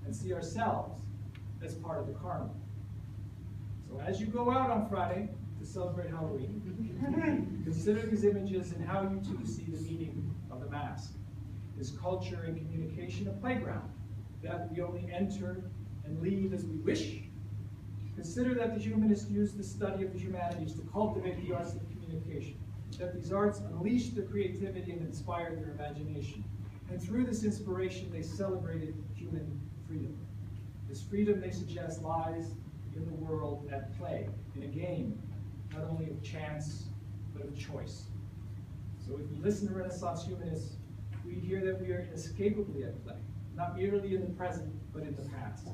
and see ourselves as part of the carnival. So as you go out on Friday to celebrate Halloween, consider these images and how you too see the meaning of the mask. Is culture and communication a playground that we only enter and leave as we wish? Consider that the humanists used the study of the humanities to cultivate the arts of communication, that these arts unleashed their creativity and inspired their imagination. And through this inspiration, they celebrated human freedom. This freedom, they suggest, lies in the world at play, in a game, not only of chance, but of choice. So if we listen to Renaissance humanists, we hear that we are inescapably at play, not merely in the present, but in the past.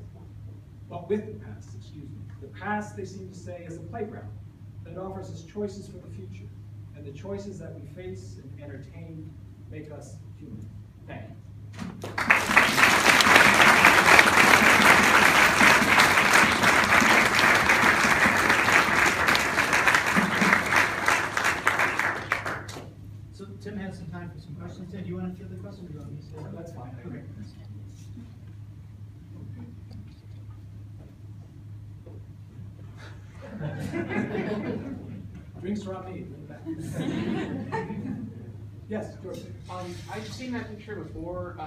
But with the past, excuse me. The past, they seem to say, is a playground that offers us choices for the future. And the choices that we face and entertain make us human. Thank you. So Tim has some time for some questions. Tim, do you want to field the question? Or do you want me to say it? That's fine. Okay. Drinks are on me. Yes, George. I've seen that picture before,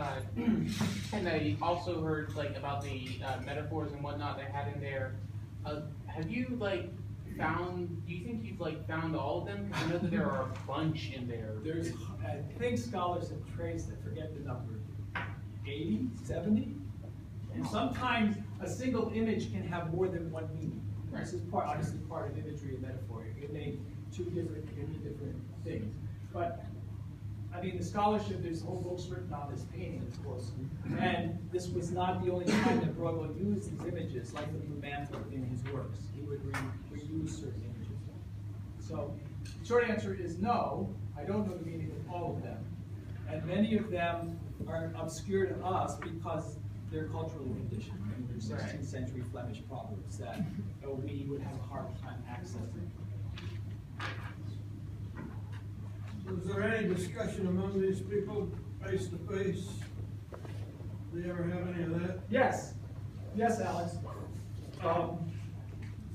and I also heard about the metaphors and whatnot they had in there. Have you found? Do you think you've found all of them? Because I know that there are a bunch in there. There's, I think scholars have traced, I forget the number, 80, 70? And sometimes a single image can have more than one meaning. Right. This is obviously part of imagery and metaphor. It may mean different things. But I mean, the scholarship, there's whole books written on this painting, of course. And this was not the only time that Bruegel used these images, like the blue mantle in his works. He would reuse certain images. So, the short answer is no, I don't know the meaning of all of them. And many of them are obscure to us because they're culturally conditioned. And they're 16th century Flemish proverbs that we would have a hard time accessing. Was there any discussion among these people face to face? Do you ever have any of that? Yes. Yes, Alex.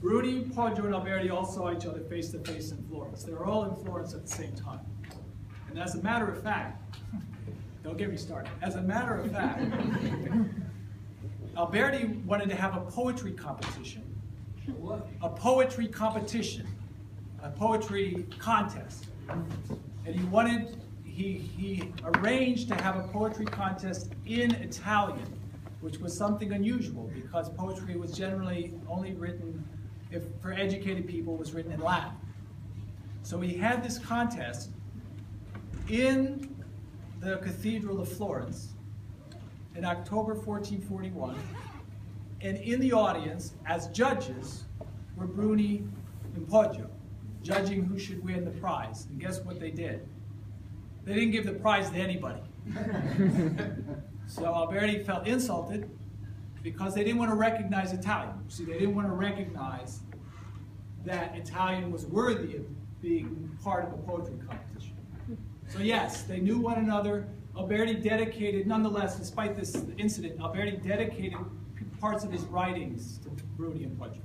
Bruni, Poggio, and Alberti all saw each other face to face in Florence. They were all in Florence at the same time. And as a matter of fact, Don't get me started. As a matter of fact, Alberti wanted to have a poetry competition. What? A poetry competition, a poetry contest. And he arranged to have a poetry contest in Italian, which was something unusual because poetry was generally only written, if for educated people, was written in Latin. So he had this contest in the Cathedral of Florence in October 1441, and in the audience, as judges, were Bruni and Poggio, judging who should win the prize. And guess what they did? They didn't give the prize to anybody. So Alberti felt insulted because they didn't want to recognize Italian. See, they didn't want to recognize that Italian was worthy of being part of a poetry competition. So yes, they knew one another. Alberti dedicated, nonetheless, despite this incident, Alberti dedicated parts of his writings to Bruni and Poggio.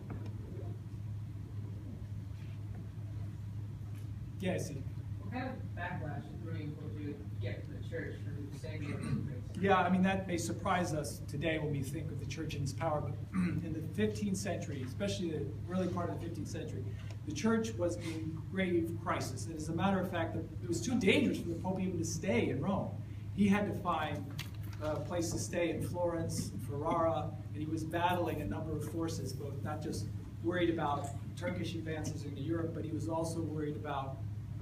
Yeah, see. What kind of backlash did Bruni and Poggio get from the church for saying these things? Yeah, I mean, that may surprise us today when we think of the church and its power, but in the 15th century, especially the early part of the 15th century, the church was in grave crisis. And as a matter of fact, it was too dangerous for the Pope even to stay in Rome. He had to find a place to stay in Florence, Ferrara, and he was battling a number of forces, both not just worried about Turkish advances into Europe, but he was also worried about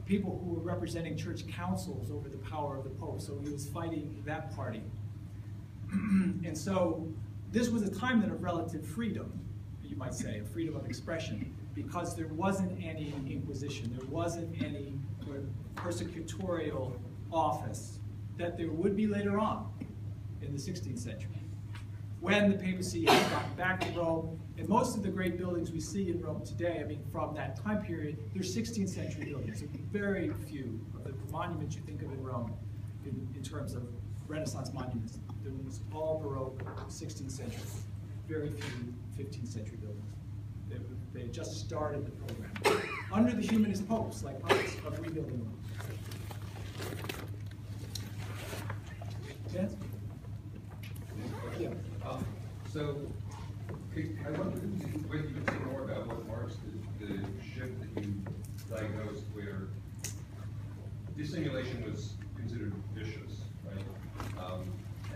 people who were representing church councils over the power of the Pope. So he was fighting that party. And so this was a time then of relative freedom, you might say, of freedom of expression, because there wasn't any inquisition, there wasn't any persecutorial office that there would be later on in the 16th century, when the papacy had gotten back to Rome. And most of the great buildings we see in Rome today, I mean, from that time period, they're 16th century buildings. Very few of the monuments you think of in Rome, in terms of Renaissance monuments, they're almost all Baroque, 16th century. Very few 15th century buildings. They had just started the program under the humanist popes, like us, of rebuilding Rome. Yes? Yeah. So, I wonder whether you could say more about what marks the shift that you diagnosed where dissimulation was considered vicious, right?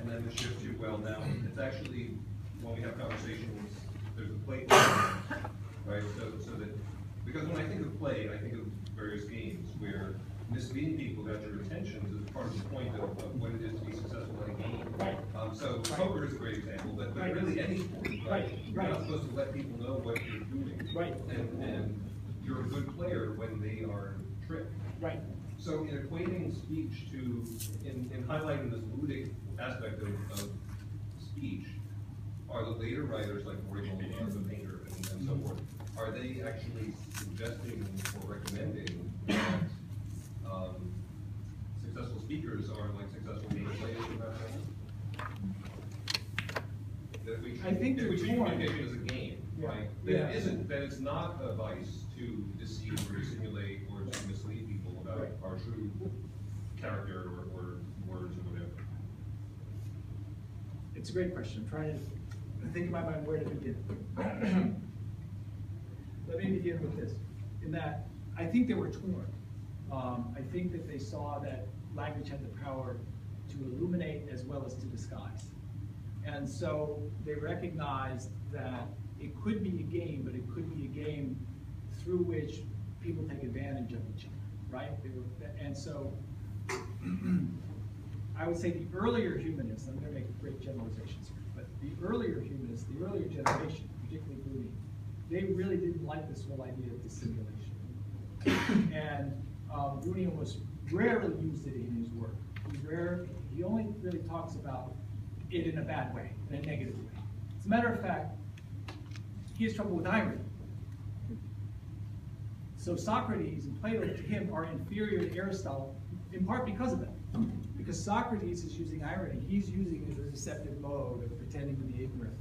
And then the shift to, well, now it's actually, when we have conversations, there's a play, right? So that, because when I think of play, I think of various games where misleading people got your attention is part of the point of what it is to be successful in a game. Right. So poker is a great example, but really any sport, right? You're not supposed to let people know what you're doing. Right. And you're a good player when they are tricked. Right. So in equating speech to, in highlighting this ludic aspect of speech, are the later writers like Original, the painter, and so forth, are they actually suggesting or recommending that successful speakers are like successful game players in that sense? That we I think treat they're torn. communication as a game, Yeah. right? That Yeah. it isn't, that it's not a vice to deceive or dissimulate or to mislead people about Right. our true character or words or whatever. It's a great question. I'm trying to think in my mind where to begin. Let me begin with this, in that I think they were torn. I think that they saw that language had the power to illuminate as well as to disguise. And so they recognized that it could be a game, but it could be a game through which people take advantage of each other, right? And so I would say the earlier humanists, I'm going to make great generalizations here, but the earlier humanists, the earlier generation, particularly Bruni, they really didn't like this whole idea of dissimulation. And Bruni almost rarely used it in his work. He only really talks about it in a bad way, in a negative way. As a matter of fact, he has trouble with irony. So Socrates and Plato to him are inferior to Aristotle, in part because of that. Because Socrates is using irony, he's using it as a deceptive mode of pretending to be ignorant.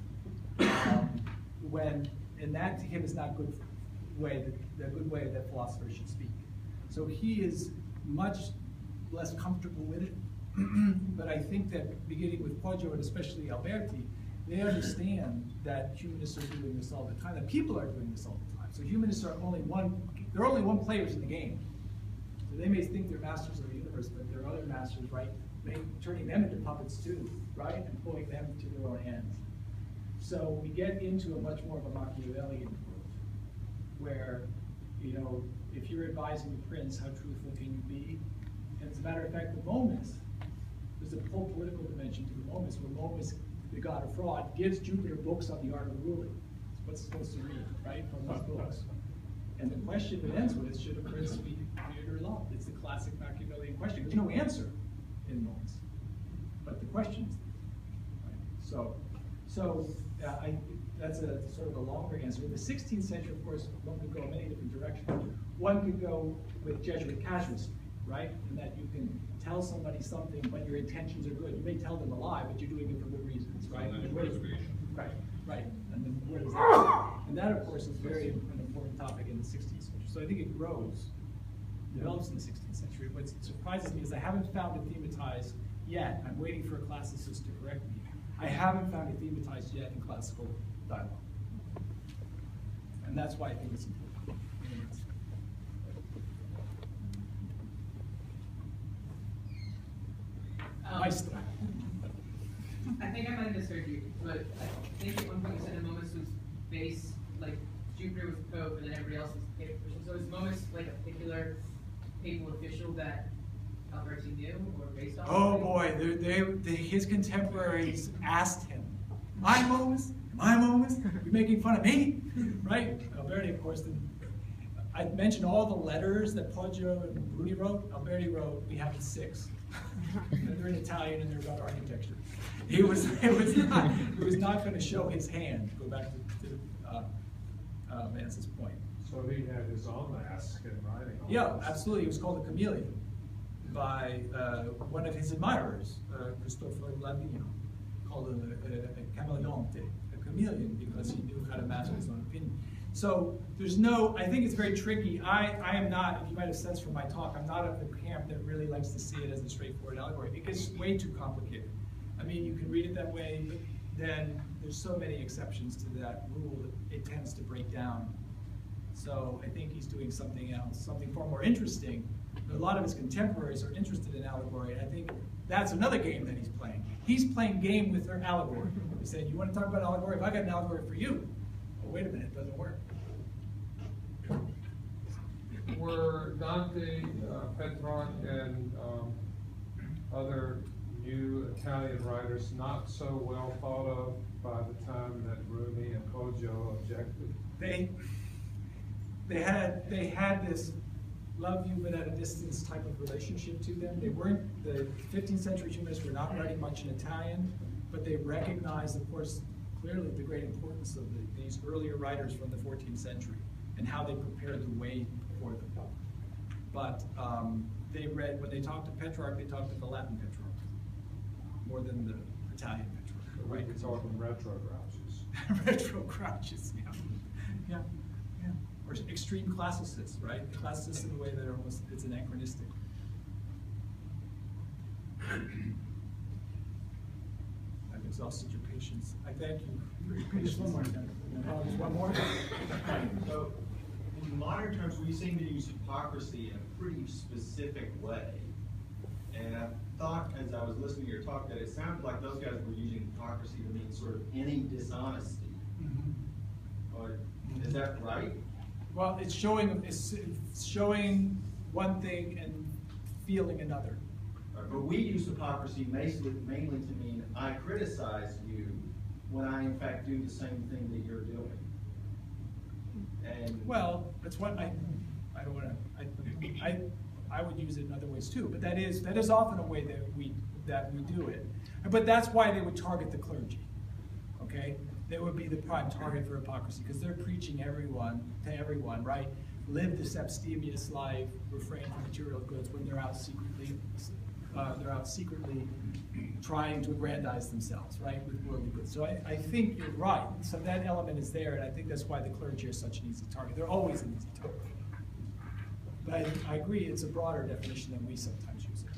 And that to him is not good the good way that philosophers should speak. So he is much less comfortable with it. But I think that beginning with Poggio and especially Alberti, they understand that humanists are doing this all the time, that people are doing this all the time. So humanists are they're only one players in the game. So they may think they're masters of the universe, but there are other masters, right? Turning them into puppets too, right? And pulling them to their own ends. So we get into a much more of a Machiavellian world, where, you know, if you're advising the prince, how truthful can you be? And as a matter of fact, the Momus, there's a whole political dimension to the Momus, where Momus, the god of fraud, gives Jupiter books on the art of ruling. It's what's supposed to read, right, from those books. And the question it ends with, should a prince be feared or loved? It's the classic Machiavellian question. There's no answer in Momus, but the question is there, right? That's a sort of a longer answer. In the 16th century, of course, one could go in many different directions. One could go with Jesuit casuistry, right? In that you can tell somebody something, but your intentions are good. You may tell them a lie, but you're doing it for good reasons, right? Right, right. And then where does that? And that, of course, is very an important topic in the 16th century. So I think it grows, develops in the 16th century. What surprises me is I haven't found it thematized yet. I'm waiting for a classicist to correct me. I haven't found it thematized yet in classical dialogue. And that's why I think it's important. Maestro. I think I might have misheard you, but I think at one point you said the Momus was based, like, Jupiter was the Pope and then everybody else was the papal official. So is Momus like a particular papal official that Alberti knew or based on? Oh boy, his contemporaries asked him, my Momus? My Momus? You're making fun of me? Right? Alberti, of course, I mentioned all the letters that Poggio and Bruni wrote. Alberti wrote, we have 6. And they're in Italian and they're about architecture. He was not going to show his hand, to go back to Vance's point. So he had his own mask in writing. Yeah, absolutely. It was called a chameleon by one of his admirers, Cristoforo Landino, called a camaleonte, a chameleon, because he knew how to master his own opinion. So there's I think it's very tricky. I am not, if you might have sensed from my talk, I'm not of the camp that really likes to see it as a straightforward allegory. It gets way too complicated. I mean, you can read it that way, but then there's so many exceptions to that rule that it tends to break down. So I think he's doing something else, something far more interesting. A lot of his contemporaries are interested in allegory, and I think that's another game that he's playing. He's playing game with their allegory. He said, you want to talk about allegory? If I got an allegory for you, oh, wait a minute, it doesn't work. Were Dante, Petrarch, and other new Italian writers not so well thought of by the time that Bruni and Poggio objected? They had this love you but at a distance type of relationship to them. They weren't, the 15th century humanists were not writing much in Italian, but they recognized, of course, clearly the great importance of these earlier writers from the 14th century and how they prepared the way for them. But they read, when they talked to Petrarch, they talked to the Latin Petrarch more than the Italian Petrarch. Right, we're talking retro grouches. Retro grouches, yeah. Yeah, yeah. Or extreme classicists, right? Classicists in a way that almost, it's anachronistic. I've exhausted your patience. I thank you for your patience. Just one more. Oh, there's one more? So, in modern terms, we seem to use hypocrisy in a pretty specific way. And I thought, as I was listening to your talk, that it sounded like those guys were using hypocrisy to mean sort of any dishonesty. Or, is that right? Well, it's showing one thing and feeling another. But we use hypocrisy mainly to mean I criticize you when I in fact do the same thing that you're doing. And Well, that's what I don't want to. I would use it in other ways too, but that is often a way that we do it. But that's why they would target the clergy. Okay, they would be the prime target for hypocrisy because they're preaching to everyone, right? Live this abstemious life, refrain from material goods when they're out secretly trying to aggrandize themselves, right, with worldly goods. So I think you're right. So that element is there, and I think that's why the clergy are such an easy target. They're always an easy target. But I agree, it's a broader definition than we sometimes use it.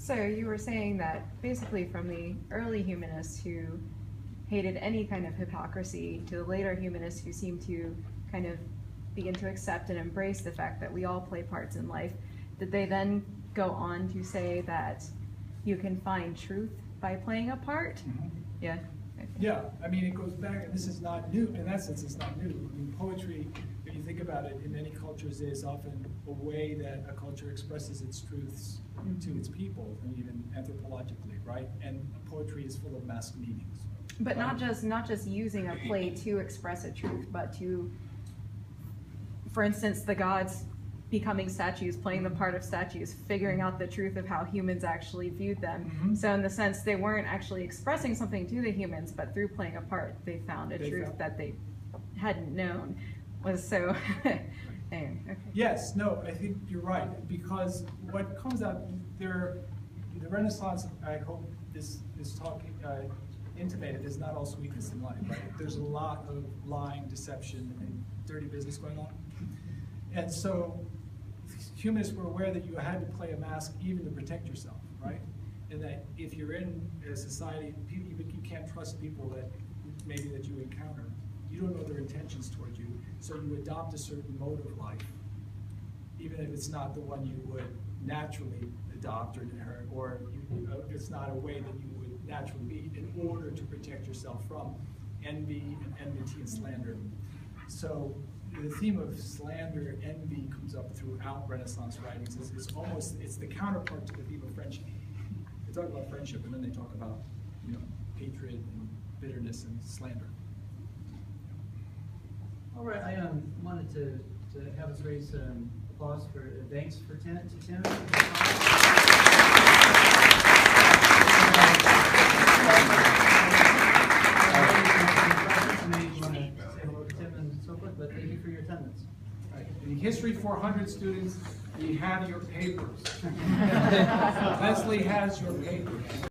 So you were saying that basically from the early humanists who hated any kind of hypocrisy to the later humanists who seem to kind of begin to accept and embrace the fact that we all play parts in life, did they then go on to say that you can find truth by playing a part? Mhm. Yeah. Yeah, I mean, it goes back, and this is not new, in that sense, it's not new. I mean, poetry, if you think about it, in many cultures is often a way that a culture expresses its truths to its people, and even anthropologically, right? And poetry is full of masked meanings. But not just using a play to express a truth, but to, for instance, the gods becoming statues, playing the part of statues, figuring out the truth of how humans actually viewed them. Mhm. So in the sense, they weren't actually expressing something to the humans, but through playing a part, they found a truth that they hadn't known. Was so, anyway, okay. Yes, no, I think you're right, because what comes out there, the Renaissance, I hope this talk intimated, is not all sweetness in life, right? There's a lot of lying, deception, and dirty business going on. And so humanists were aware that you had to play a mask even to protect yourself, right? And that if you're in a society, you can't trust people that maybe that you encounter. You don't know their intentions towards you, so you adopt a certain mode of life, even if it's not the one you would naturally adopt, or it's not a way that you would naturally be, in order to protect yourself from envy and enmity and slander. So the theme of slander, envy comes up throughout Renaissance writings. It's the counterpart to the theme of friendship. They talk about friendship, and then they talk about, hatred and bitterness and slander. All right, I wanted to have us raise applause for thanks for Tim. But thank you for your attendance. Right. In History 400 students, you have your papers. Leslie has your papers.